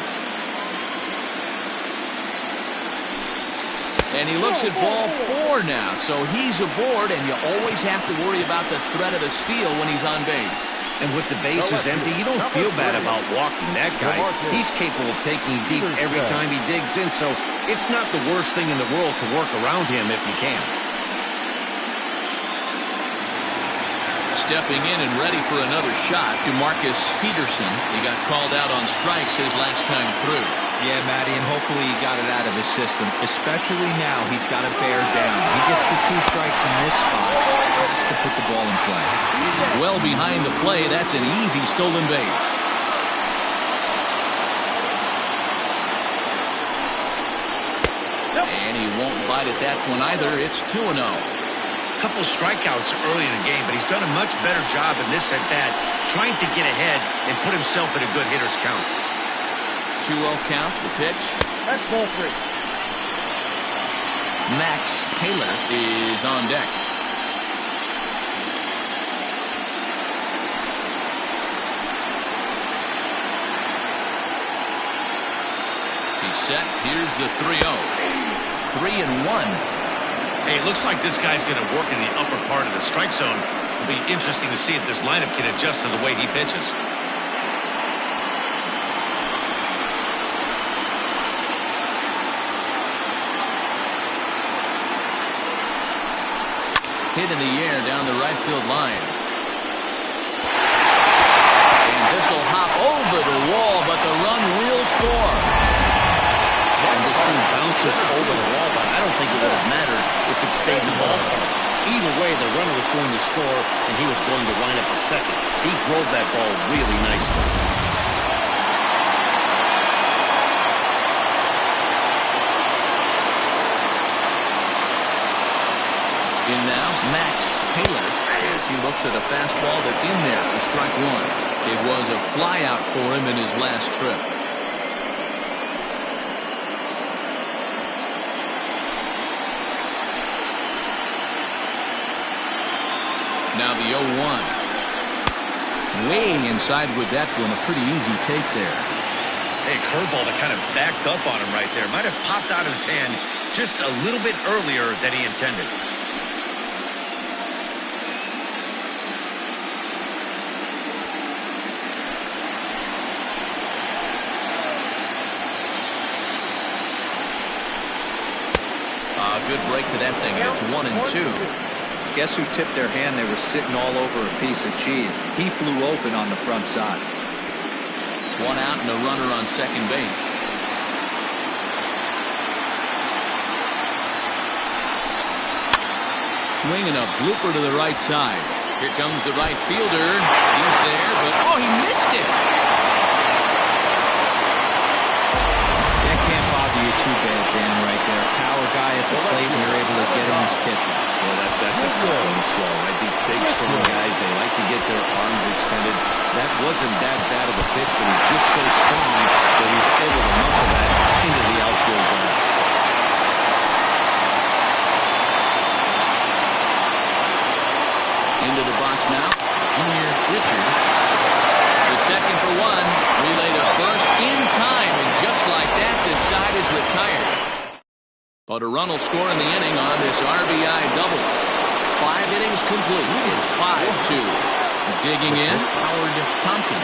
And he looks at ball 4 now, so he's aboard, and you always have to worry about the threat of a steal when he's on base. And with the bases empty, you don't feel bad about walking that guy. He's capable of taking deep every time he digs in, so it's not the worst thing in the world to work around him if you can. Stepping in and ready for another shot, DeMarcus Peterson. He got called out on strikes his last time through. Yeah, Matty, and hopefully he got it out of his system, especially now he's got to bear down. He gets the 2 strikes in this spot, has to put the ball in play. Well behind the play, that's an easy stolen base. And he won't bite at that one either. It's 2-0. couple of strikeouts early in the game, but he's done a much better job in this at-bat trying to get ahead and put himself in a good hitter's count. 2-0 count, the pitch. That's ball 3. Max Taylor is on deck. He's set. Here's the 3-0. 3-1. Hey, it looks like this guy's going to work in the upper part of the strike zone. It'll be interesting to see if this lineup can adjust to the way he pitches. Hit in the air down the right field line. And this will hop over the wall, but the run will score. And this thing bounces over the wall, but I don't think it would have mattered if it stayed in the ballpark. Either way, the runner was going to score, and he was going to line up at second. He drove that ball really nicely. In now, Max Taylor, as he looks at a fastball that's in there for strike 1. It was a flyout for him in his last trip. Now the 0-1. Way inside with that one, a pretty easy take there. Hey, curveball that kind of backed up on him right there. Might have popped out of his hand just a little bit earlier than he intended. Good break to that thing. It's 1-2. Guess who tipped their hand? They were sitting all over a piece of cheese. He flew open on the front side. 1 out and a runner on second base. Swinging a blooper to the right side. Here comes the right fielder. He's there, but oh, he missed it. That can't bother you too bad, Dan, right there. Power guy at the plate, and you're able to get him his pitcher. Well, that's a tough one to swallow, right? These big, strong guys, they like to get their arms extended. That wasn't that bad of a pitch, but he's just so strong that he's able to muscle that into the outfield grass. Into the box now, Junior Richard. The second for 1. Relay to first in time, and just like that, this side is retired. But a run will score in the inning on this RBI double. 5 innings complete. It's 5-2. Digging in, Howard Tompkins.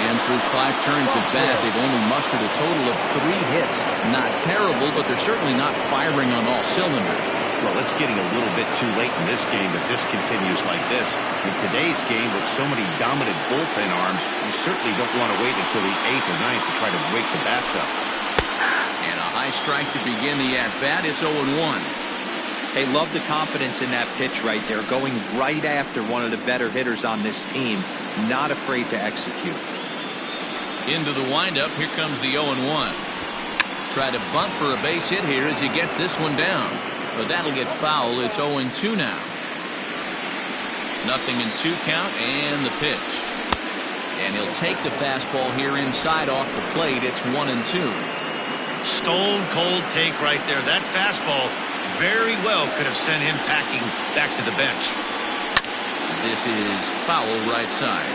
And through 5 turns at bat, they've only mustered a total of 3 hits. Not terrible, but they're certainly not firing on all cylinders. Well, it's getting a little bit too late in this game, but this continues like this. In today's game, with so many dominant bullpen arms, you certainly don't want to wait until the 8th or 9th to try to wake the bats up. And a high strike to begin the at-bat. It's 0-1. Hey, love the confidence in that pitch right there. Going right after one of the better hitters on this team. Not afraid to execute. Into the windup. Here comes the 0-1. Try to bunt for a base hit here as he gets this one down. But that'll get foul. It's 0-2 now. 0-2 count and the pitch. And he'll take the fastball here inside off the plate. It's 1-2. Stone cold take right there. That fastball very well could have sent him packing back to the bench. This is foul right side.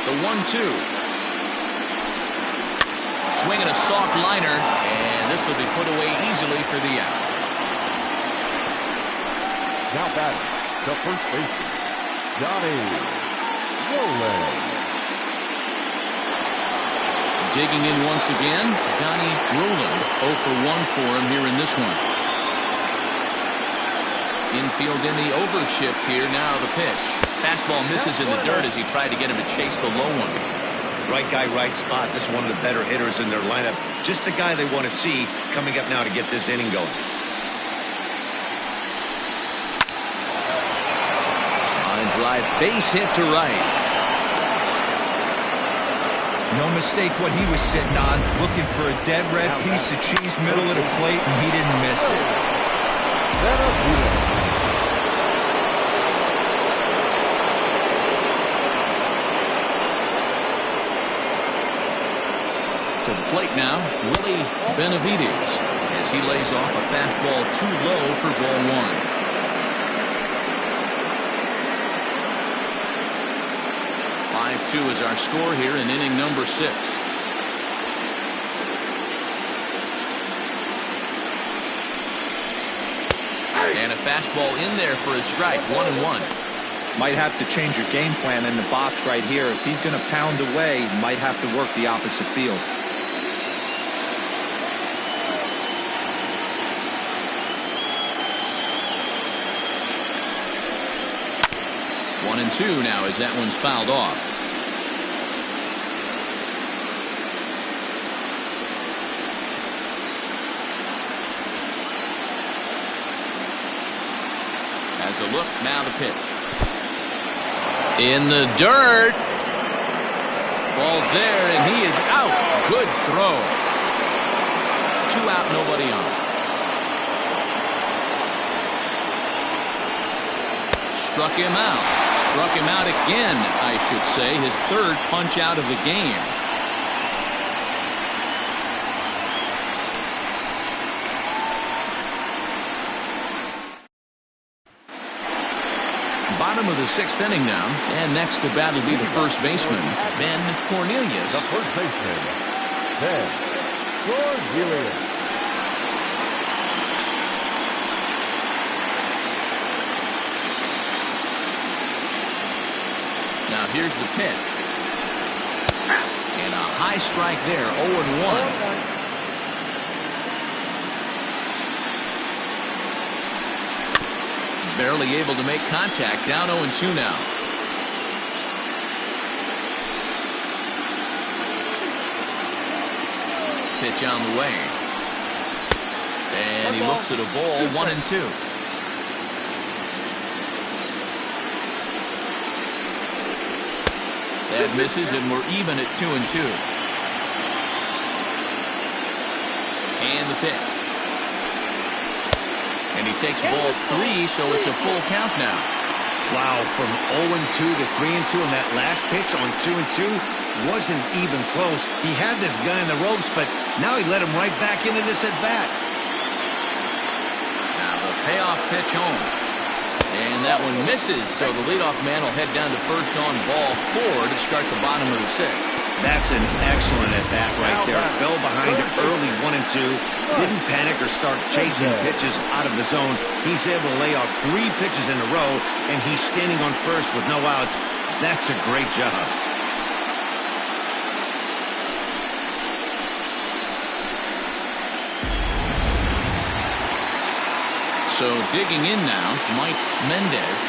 The 1-2. Swinging a soft liner, and this will be put away easily for the out. Now batting, the first baseman, Johnny Roland. Digging in once again, Donnie Roland. 0 for 1 for him here in this one. Infield in the overshift here. Now the pitch. Fastball misses in the dirt as he tried to get him to chase the low one. Right guy, right spot. This is one of the better hitters in their lineup. Just the guy they want to see coming up now to get this inning going. Line drive, base hit to right. No mistake what he was sitting on, looking for a dead red piece of cheese middle of the plate, and he didn't miss it. To the plate now, Willie Benavides, as he lays off a fastball too low for ball one. Two is our score here in inning number 6. And a fastball in there for a strike, 1-1. Might have to change your game plan in the box right here. If he's going to pound away, might have to work the opposite field. One and two now as that one's fouled off. Has a look, now the pitch. In the dirt. Ball's there, and he is out. Good throw. 2 out, nobody on. Struck him out. Struck him out again, I should say. His 3rd punch out of the game. Bottom of the 6th inning now, and next to bat will be the first baseman, Ben Cornelius. The first baseman, Ben Cornelius. Now here's the pitch. And a high strike there, 0-1. Barely able to make contact, down 0-2 now. Pitch on the way. And he looks at a ball, 1-2. That misses, and we're even at 2-2. And the pitch. And he takes ball 3, so it's a full count now. Wow, from 0-2 to 3-2 on that last pitch on 2-2 wasn't even close. He had this guy in the ropes, but now he let him right back into this at bat. Now the payoff pitch home. And that one misses, so the leadoff man will head down to first on ball 4 to start the bottom of the 6th. That's an excellent at-bat right there. Fell behind early 1-2. Didn't panic or start chasing pitches out of the zone. He's able to lay off 3 pitches in a row, and he's standing on first with no outs. That's a great job. So digging in now, Mike Mendez.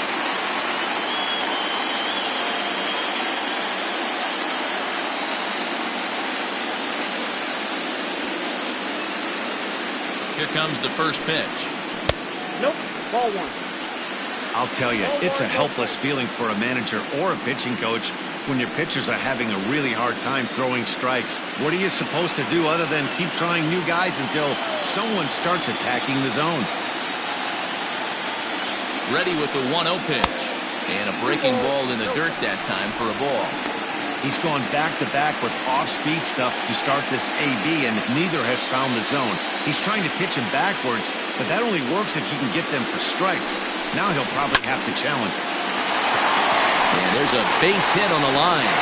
Here comes the first pitch. Nope, ball 1. I'll tell you, it's a helpless feeling for a manager or a pitching coach when your pitchers are having a really hard time throwing strikes. What are you supposed to do other than keep trying new guys until someone starts attacking the zone? Ready with the 1-0 pitch. And a breaking ball in the dirt that time for a ball. He's gone back-to-back with off-speed stuff to start this AB, and neither has found the zone. He's trying to pitch him backwards, but that only works if he can get them for strikes. Now he'll probably have to challenge. And there's a base hit on the line.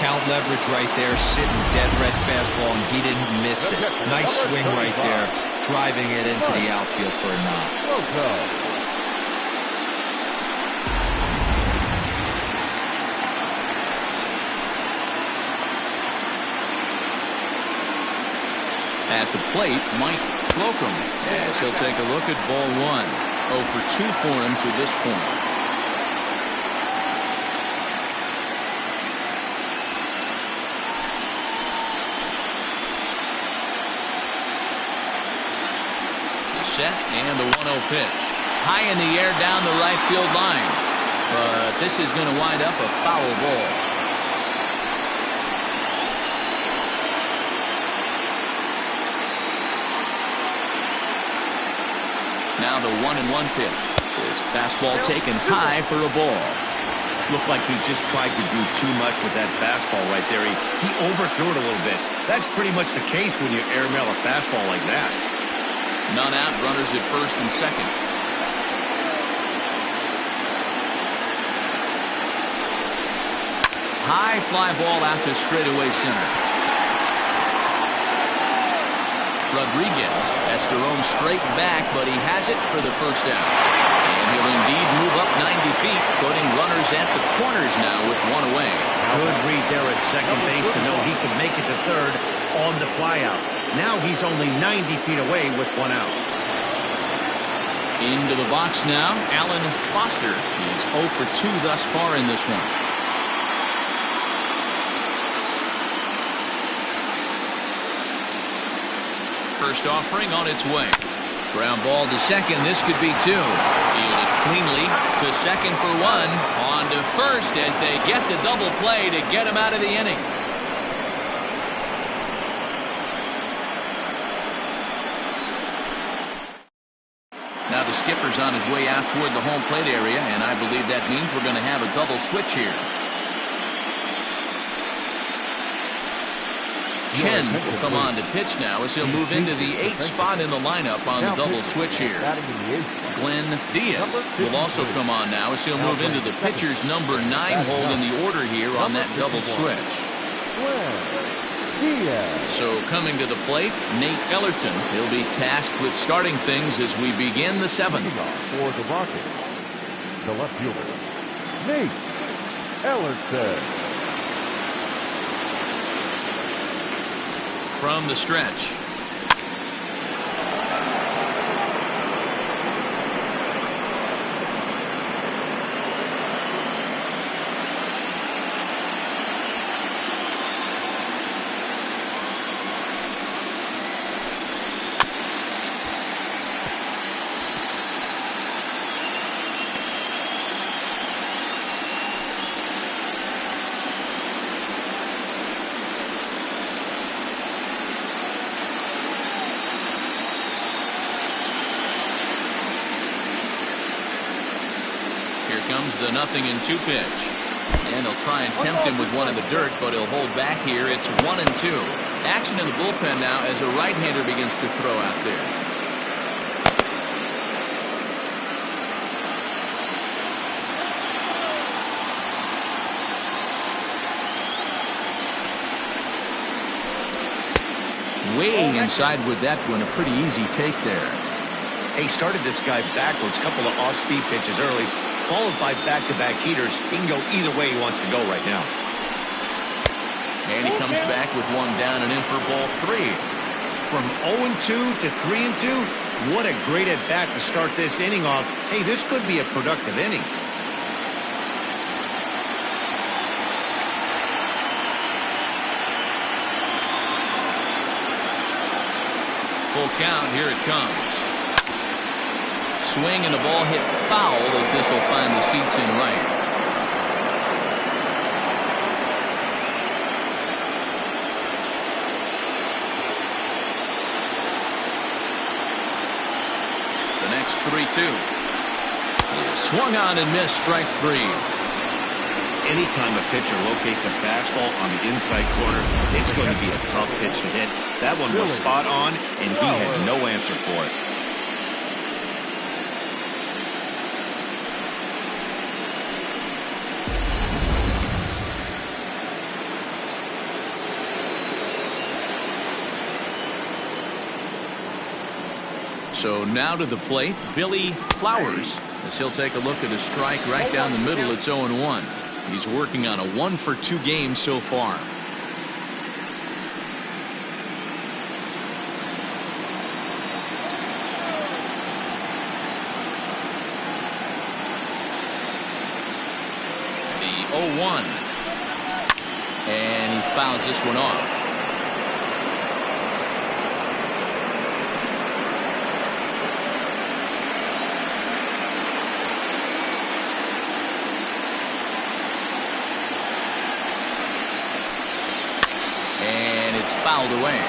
Count leverage right there, sitting dead red fastball, and he didn't miss it. Nice swing right there, driving it into the outfield for a knock. At the plate, Mike Slocum, as he'll take a look at ball 1. 0 for 2 for him to this point. The set and the 1-0 pitch. high in the air down the right field line. But this is going to wind up a foul ball. Now the 1-1 pitch. Is fastball taken high for a ball. Looked like he just tried to do too much with that fastball right there. He overthrew it a little bit. That's pretty much the case when you airmail a fastball like that. None out, runners at first and second. High fly ball out to straightaway center. Rodriguez has to roam straight back, but he has it for the first out. And he'll indeed move up 90 feet, putting runners at the corners now with one away. Good read there at second base to know he could make it to third on the flyout. Now he's only 90 feet away with one out. Into the box now, Alan Foster is 0 for 2 thus far in this one. First offering on its way. Ground ball to second. This could be 2. Fielded cleanly to second for 1. On to first as they get the double play to get him out of the inning. Now the skipper's on his way out toward the home plate area, and I believe that means we're going to have a double switch here. Chen will come on to pitch now as he'll move into the 8th spot in the lineup on the double switch here. Glenn Diaz will also come on now as he'll move into the pitcher's number 9 hold in the order here on that double switch. So coming to the plate, Nate Ellerton. He'll be tasked with starting things as we begin the 7th. For the Rockets, the left fielder, Nate Ellerton. From the stretch. Comes the 0-2 pitch. And he'll try and tempt him with one in the dirt, but he'll hold back here. It's 1-2. Action in the bullpen now as a right-hander begins to throw out there. Way inside with that one. A pretty easy take there. He started this guy backwards. Couple of off-speed pitches early, followed by back-to-back heaters. He can go either way he wants to go right now. And he comes back with one down and in for ball 3. From 0-2 to 3-2, what a great at-bat to start this inning off. Hey, this could be a productive inning. Full count, here it comes. Swing and the ball hit foul as this will find the seats in right. The next 3-2. Swung on and missed, strike 3. Anytime a pitcher locates a fastball on the inside corner, it's going to be a tough pitch to hit. That one was spot on, and he had no answer for it. So now to the plate, Billy Flowers, as he'll take a look at a strike right down the middle. It's 0-1. He's working on a 1-for-2 game so far. The 0-1. And he fouls this one off. it's fouled away.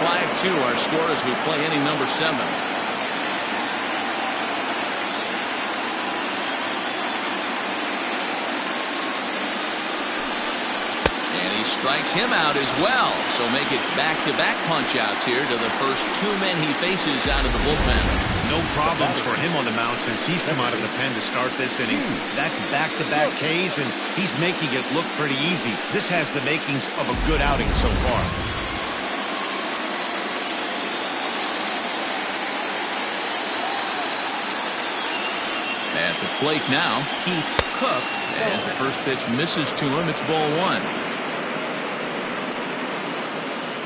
5-2 our score as we play inning number 7. And he strikes him out as well. So make it back-to-back punch-outs here to the first 2 men he faces out of the bullpen. No problems for him on the mound since he's come out of the pen to start this inning. That's back-to-back Ks, and he's making it look pretty easy. This has the makings of a good outing so far. At the plate now, Keith Cook, as the first pitch misses to him. It's ball 1.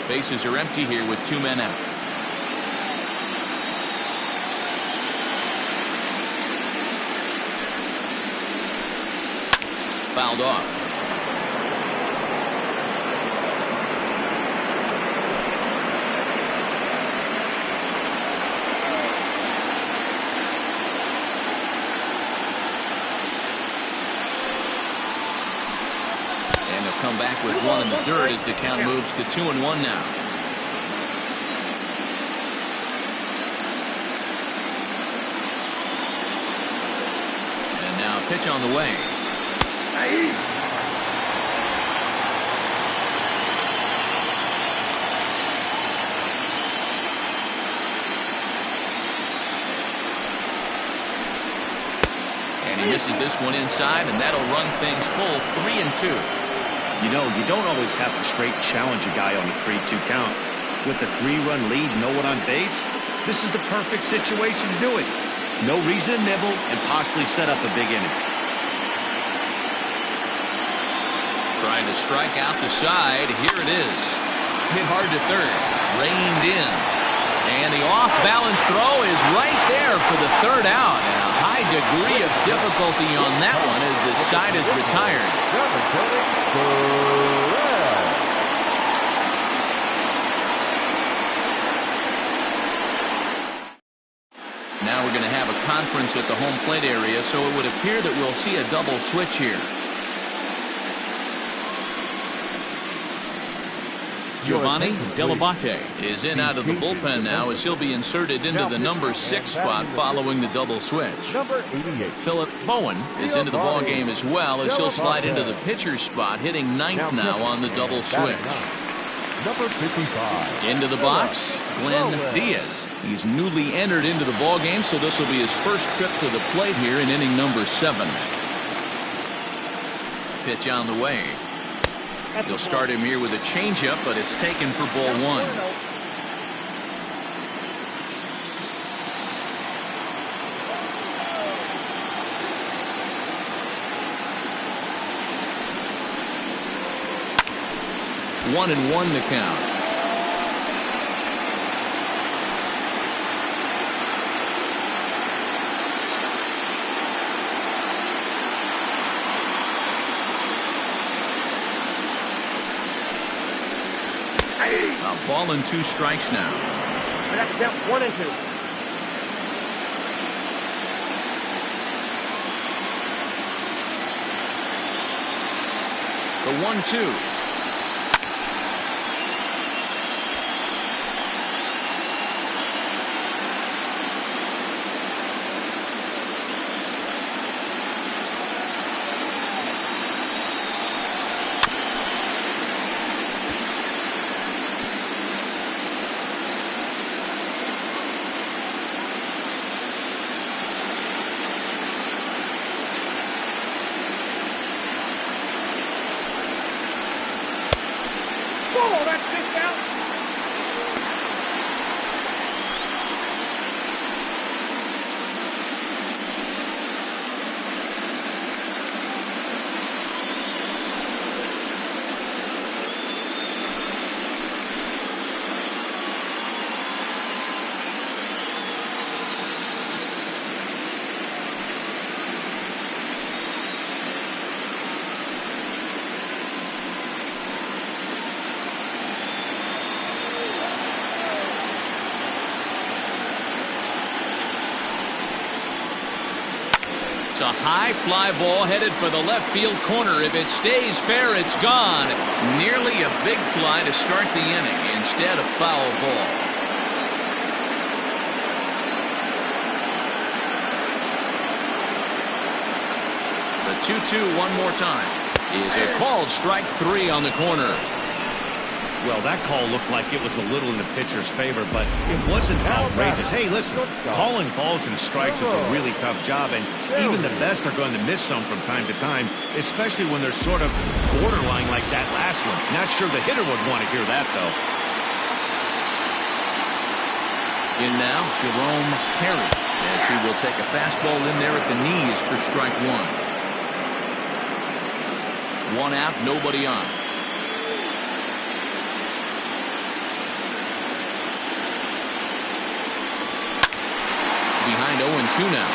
Bases are empty here with 2 men out. Fouled off. And they'll come back with 1 in the dirt as the count moves to 2-1 now. And now a pitch on the way. And he misses this one inside, and that'll run things full 3-2. You know, you don't always have to straight challenge a guy on a 3-2 count. With the 3-run lead, no one on base, this is the perfect situation to do it. No reason to nibble and possibly set up a big inning. Trying to strike out the side. Here it is. Hit hard to third. Reined in. And the off-balance throw is right there for the 3rd out. And a high degree of difficulty on that one as the side is retired. Now we're going to have a conference at the home plate area, so it would appear that we'll see a double switch here. Giovanni Delabate is in out of the bullpen now as he'll be inserted into the number 6 spot following the double switch. Number 88. Philip Bowen is into the ball game as well as he'll slide into the pitcher's spot, hitting 9th now on the double switch. Number 55. Into the box, Glenn Diaz. He's newly entered into the ball game, so this will be his first trip to the plate here in inning number 7. Pitch on the way. He'll start him here with a changeup, but it's taken for ball 1. One and 1 the count. A ball and 2 strikes now. That's count 1 and 2. The 1-2. Whoa, that's pitched out. It's a high fly ball headed for the left field corner. If it stays fair, it's gone. Nearly a big fly to start the inning. Instead, a foul ball. The 2-2 one more time is a called strike 3 on the corner. Well, that call looked like it was a little in the pitcher's favor, but it wasn't outrageous. Hey, listen, calling balls and strikes is a really tough job, and even the best are going to miss some from time to time, especially when they're sort of borderline like that last one. Not sure the hitter would want to hear that, though. In now, Jerome Terry, as he will take a fastball in there at the knees for strike 1. 1 out, nobody on. Behind 0-2 now.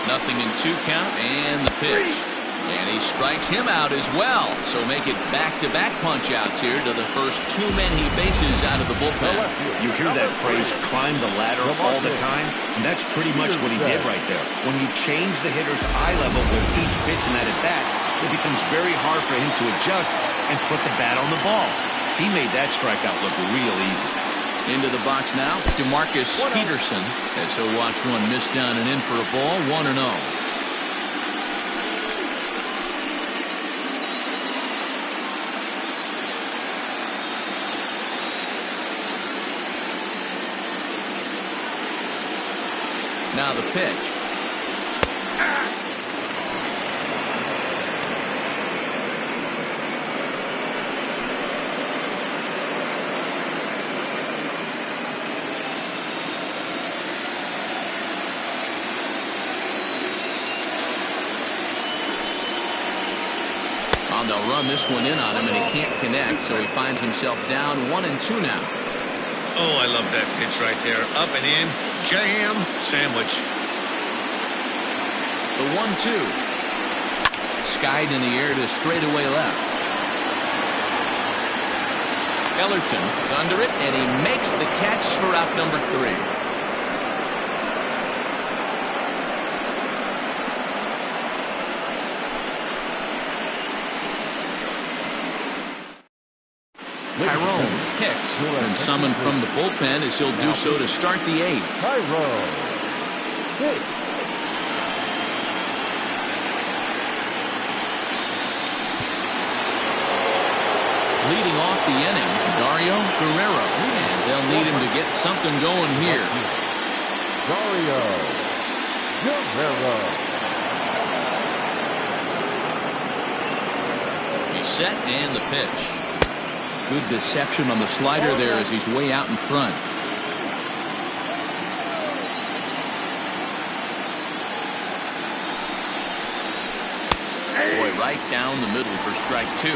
Nothing in 2 count, and the pitch. And he strikes him out as well. So make it back-to-back punch-outs here to the first 2 men he faces out of the bullpen. You hear that phrase, climb the ladder, all the time, and that's pretty much what he did right there. When you change the hitter's eye level with each pitch in that at-bat, it becomes very hard for him to adjust and put the bat on the ball. He made that strikeout look real easy. Into the box now, DeMarcus Peterson, as he'll watch one miss down and in for a ball, 1-0. Now the pitch. They'll run this one in on him, and he can't connect, so he finds himself down 1-2 now. Oh, I love that pitch right there. Up and in, jam, sandwich. The 1-2. Skied in the air to straightaway left. Ellerton is under it, and he makes the catch for out number 3. Tyrone Hicks has been summoned from the bullpen, as he'll do so to start the 8th. Tyrone Hicks. Leading off the inning, Dario Guerrero, and they'll need him to get something going here. Dario Guerrero. He's set, and the pitch. Good deception on the slider there as he's way out in front. Boy, right down the middle for strike 2.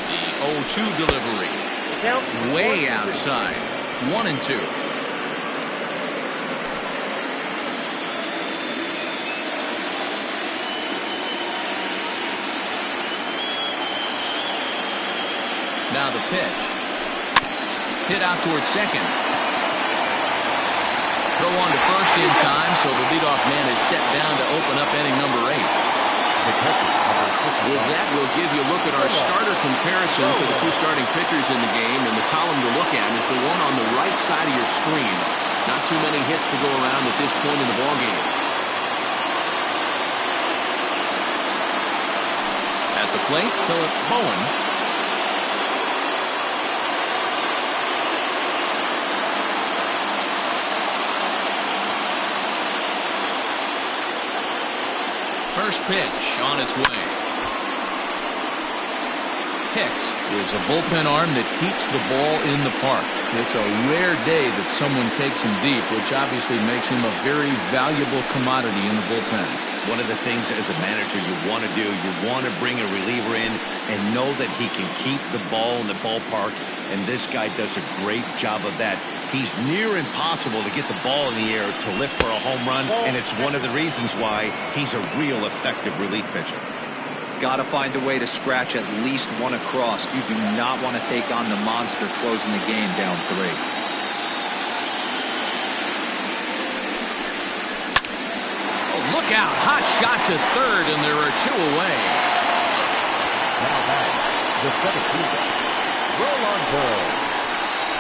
The 0-2 delivery. Way outside. 1-2. Now the pitch. Hit out towards second. Throw on to first in time, so the leadoff man is set down to open up inning number 8. With that, we'll give you a look at our starter comparison for the 2 starting pitchers in the game, and the column to look at is the one on the right side of your screen. Not too many hits to go around at this point in the ballgame. At the plate, Philip Bowen. First pitch on its way. Hicks is a bullpen arm that keeps the ball in the park. It's a rare day that someone takes him deep, which obviously makes him a very valuable commodity in the bullpen. One of the things as a manager you want to do, you want to bring a reliever in and know that he can keep the ball in the ballpark, and this guy does a great job of that. He's near impossible to get the ball in the air to lift for a home run, and it's one of the reasons why he's a real effective relief pitcher. Got to find a way to scratch at least one across. You do not want to take on the monster closing the game down 3. Look out. Hot shot to third, and there are 2 away. Now back, the 17th, Rolando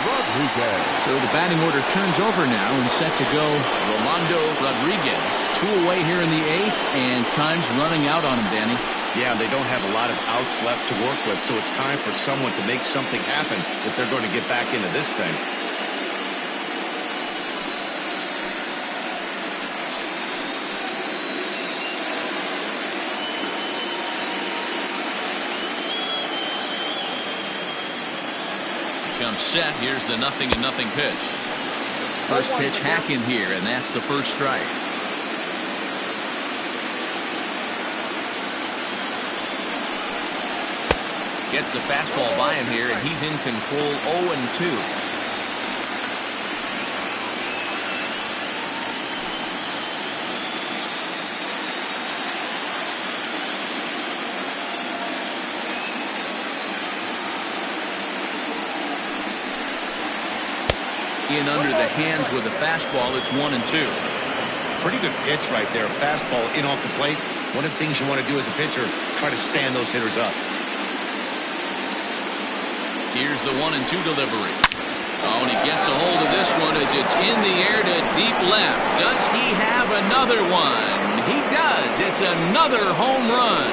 Rodriguez. So the batting order turns over now and set to go Rolando Rodriguez. 2 away here in the 8th, and time's running out on him, Danny. Yeah, they don't have a lot of outs left to work with, so it's time for someone to make something happen if they're going to get back into this thing. Comes set. Here's the 0-0 pitch. First pitch hack in here, and that's the first strike. Gets the fastball by him here, and he's in control. 0-2. In under the hands with a fastball. It's 1-2. Pretty good pitch right there. Fastball in off the plate. One of the things you want to do as a pitcher, try to stand those hitters up. Here's the 1-2 delivery. Oh, and he gets a hold of this one as it's in the air to deep left. Does he have another one? He does. It's another home run.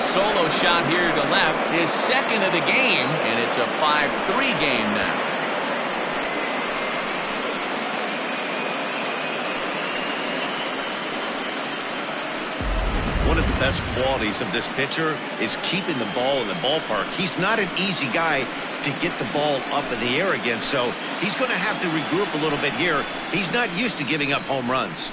Solo shot here to left, his second of the game, and it's a 5-3 game now. One of the best qualities of this pitcher is keeping the ball in the ballpark. He's not an easy guy to get the ball up in the air again, so he's going to have to regroup a little bit here. He's not used to giving up home runs.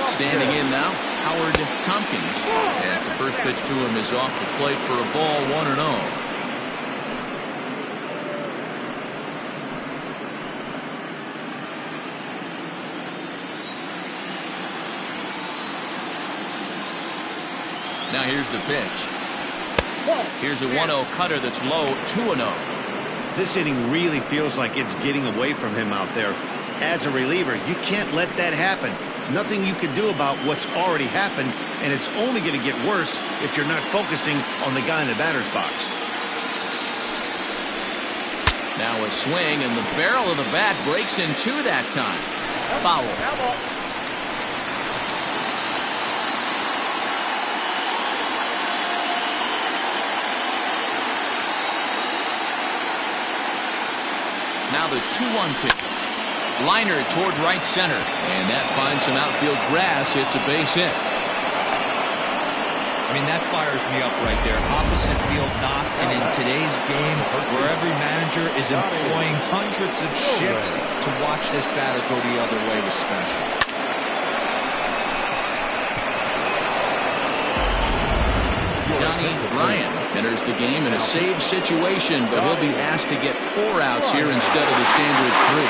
Standing in now, Howard Tompkins, as the first pitch to him is off the plate for a ball. 1-0. Now here's the pitch. Here's a 1-0 cutter that's low. 2-0. This inning really feels like it's getting away from him out there. As a reliever, you can't let that happen. Nothing you can do about what's already happened, and it's only going to get worse if you're not focusing on the guy in the batter's box. Now a swing, and the barrel of the bat breaks in 2 that time. Foul. Now the 2-1 pitch. Liner toward right center, and that finds some outfield grass. It's a base hit. I mean, that fires me up right there. Opposite field knock, and in today's game, where every manager is employing hundreds of shifts to watch this batter go the other way was special. Donnie Ryan enters the game in a save situation, but he'll be asked to get 4 outs here instead of the standard 3.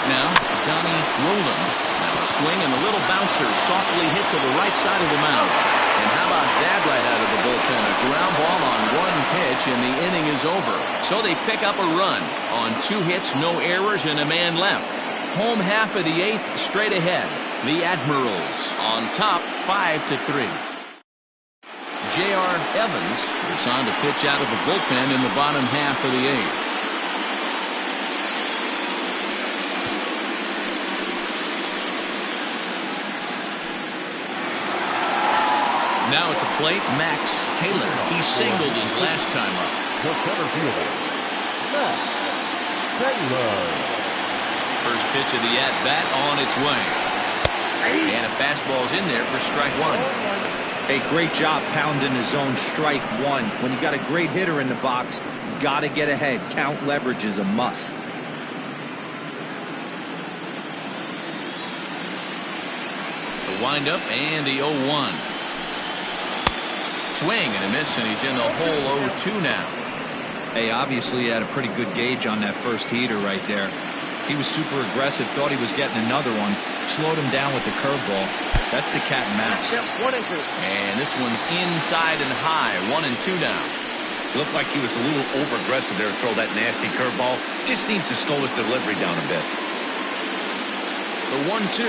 Now, Donnie Roland. Now a swing and a little bouncer softly hit to the right side of the mound. And how about that right out of the bullpen? A ground ball on 1 pitch, and the inning is over. So they pick up a run on 2 hits, no errors, and a man left. Home half of the 8th straight ahead. The Admirals on top 5-3. J.R. Evans is on to pitch out of the bullpen in the bottom half of the 8th. Now at the plate, Max Taylor. He singled his last time up. The center fielder, Max Taylor. First pitch of the at-bat on its way. And a fastball's in there for strike one. Hey, great job pounding the zone strike one. When you got a great hitter in the box, got to get ahead. Count leverage is a must. The windup and the 0-1. Swing and a miss, and he's in the hole 0-2 now. Hey, obviously he had a pretty good gauge on that first heater right there. He was super aggressive, thought he was getting another one, slowed him down with the curveball. That's the cat and mouse. 1 and 2. And this one's inside and high, 1-2 now. Looked like he was a little over-aggressive there to throw that nasty curveball. Just needs to slow his delivery down a bit. The 1-2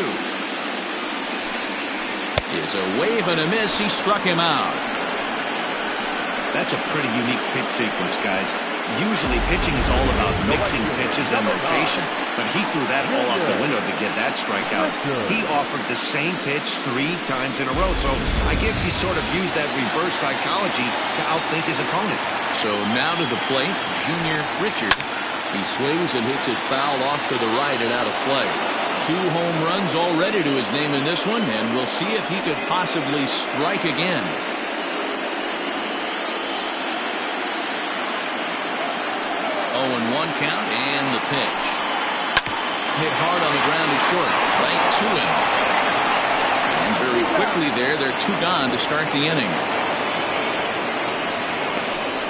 is a wave and a miss. He struck him out. That's a pretty unique pitch sequence, guys. Usually pitching is all about mixing pitches and location, but he threw that all out the window to get that strikeout. He offered the same pitch 3 times in a row, so I guess he sort of used that reverse psychology to outthink his opponent. So now to the plate, Junior Richard. He swings and hits it foul off to the right and out of play. 2 home runs already to his name in this one, and we'll see if he could possibly strike again. 0-1 count and the pitch. Hit hard on the ground to short, right to him. And very quickly there, they're 2 gone to start the inning.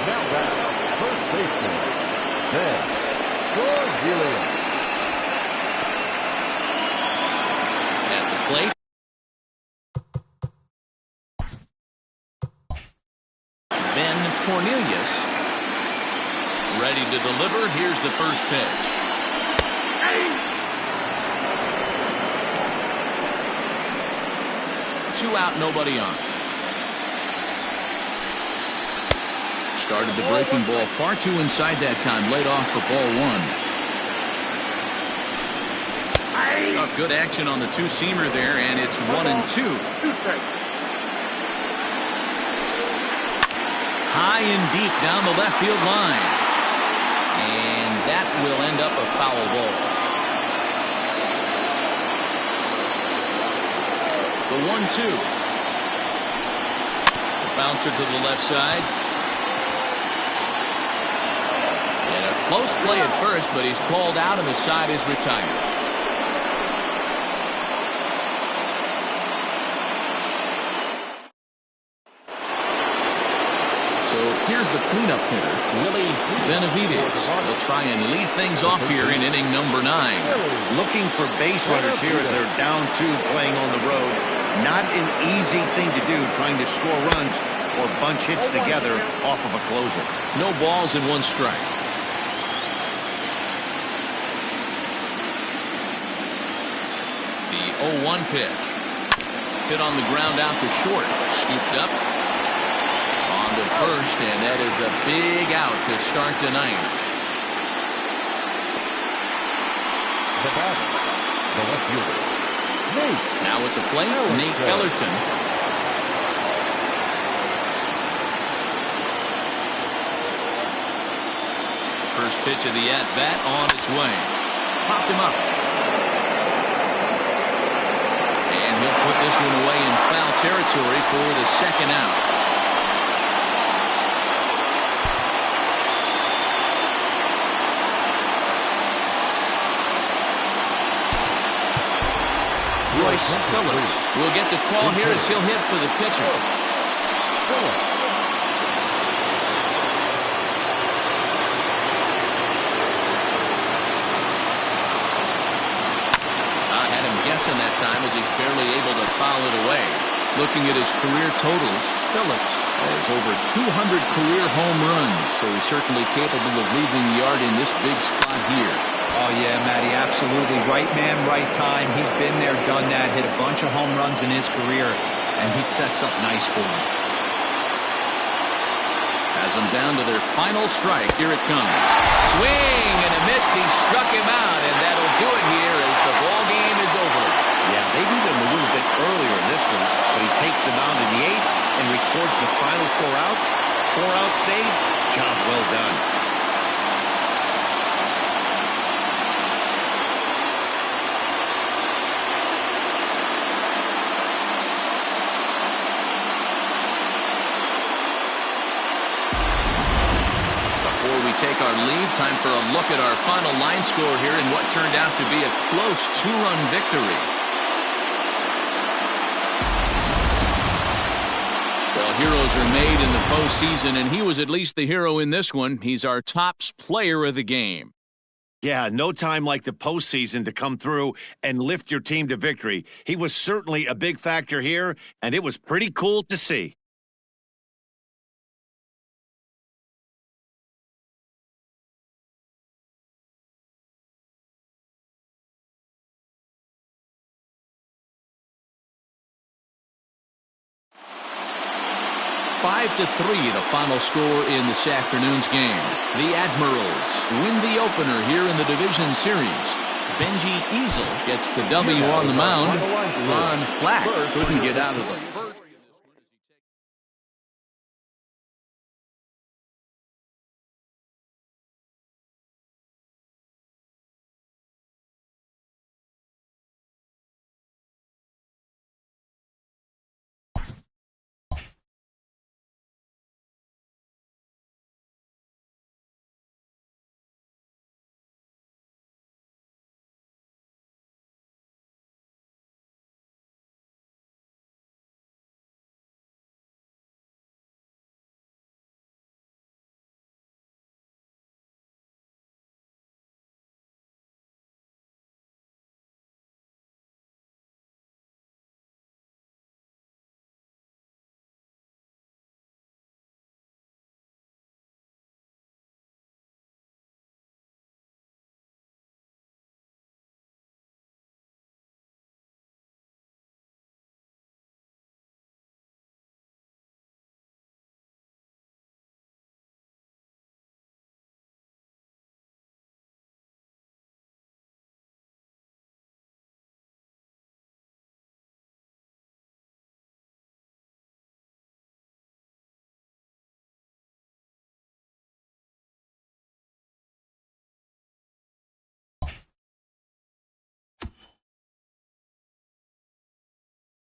Now back, first baseman, Ben Cornelius. At the plate, Ben Cornelius. Ready to deliver. Here's the first pitch. 2 out, nobody on. Started the breaking ball far too inside that time. Laid off for ball 1. Oh, good action on the 2-seamer there, and it's 1-2. High and deep down the left field line. And that will end up a foul ball. The 1-2. The bouncer to the left side. And a close play at first, but he's called out and the side is retired. So here's the cleanup hitter, Willie Benavides. He'll try and lead things off here in inning number 9. Looking for base runners here as they're down 2 playing on the road. Not an easy thing to do, trying to score runs or bunch hits together off of a closer. No balls and 1 strike. The 0-1 pitch. Hit on the ground out to short. Scooped up. On to first, and that is a big out to start the 9th. The batter, the left fielder, Nate. Now at the plate, Nate Ellerton. First pitch of the at-bat on its way. Popped him up. And he'll put this one away in foul territory for the 2nd out. Royce Phillips will get the call here as he'll hit for the pitcher. I had him guessing that time as he's barely able to foul it away. Looking at his career totals, Phillips has over 200 career home runs, so he's certainly capable of leaving the yard in this big spot here. Oh, yeah, Matty, absolutely. Right man, right time. He's been there, done that, hit a bunch of home runs in his career, and he sets up nice for him. Has them down to their final strike. Here it comes. Swing and a miss. He struck him out, and that'll do it here as the ball game is over. Yeah, they beat him a little bit earlier in this one, but he takes the mound in the 8th and towards the final 4 outs. 4-out save. Job well done. Before we take our leave, time for a look at our final line score here in what turned out to be a close 2-run victory. Well, heroes are made in the postseason, and he was at least the hero in this one. He's our top player of the game. Yeah, no time like the postseason to come through and lift your team to victory. He was certainly a big factor here, and it was pretty cool to see. Five to 3, the final score in this afternoon's game. The Admirals win the opener here in the division series. Benji Easel gets the W on the mound. Ron Flack couldn't get out of the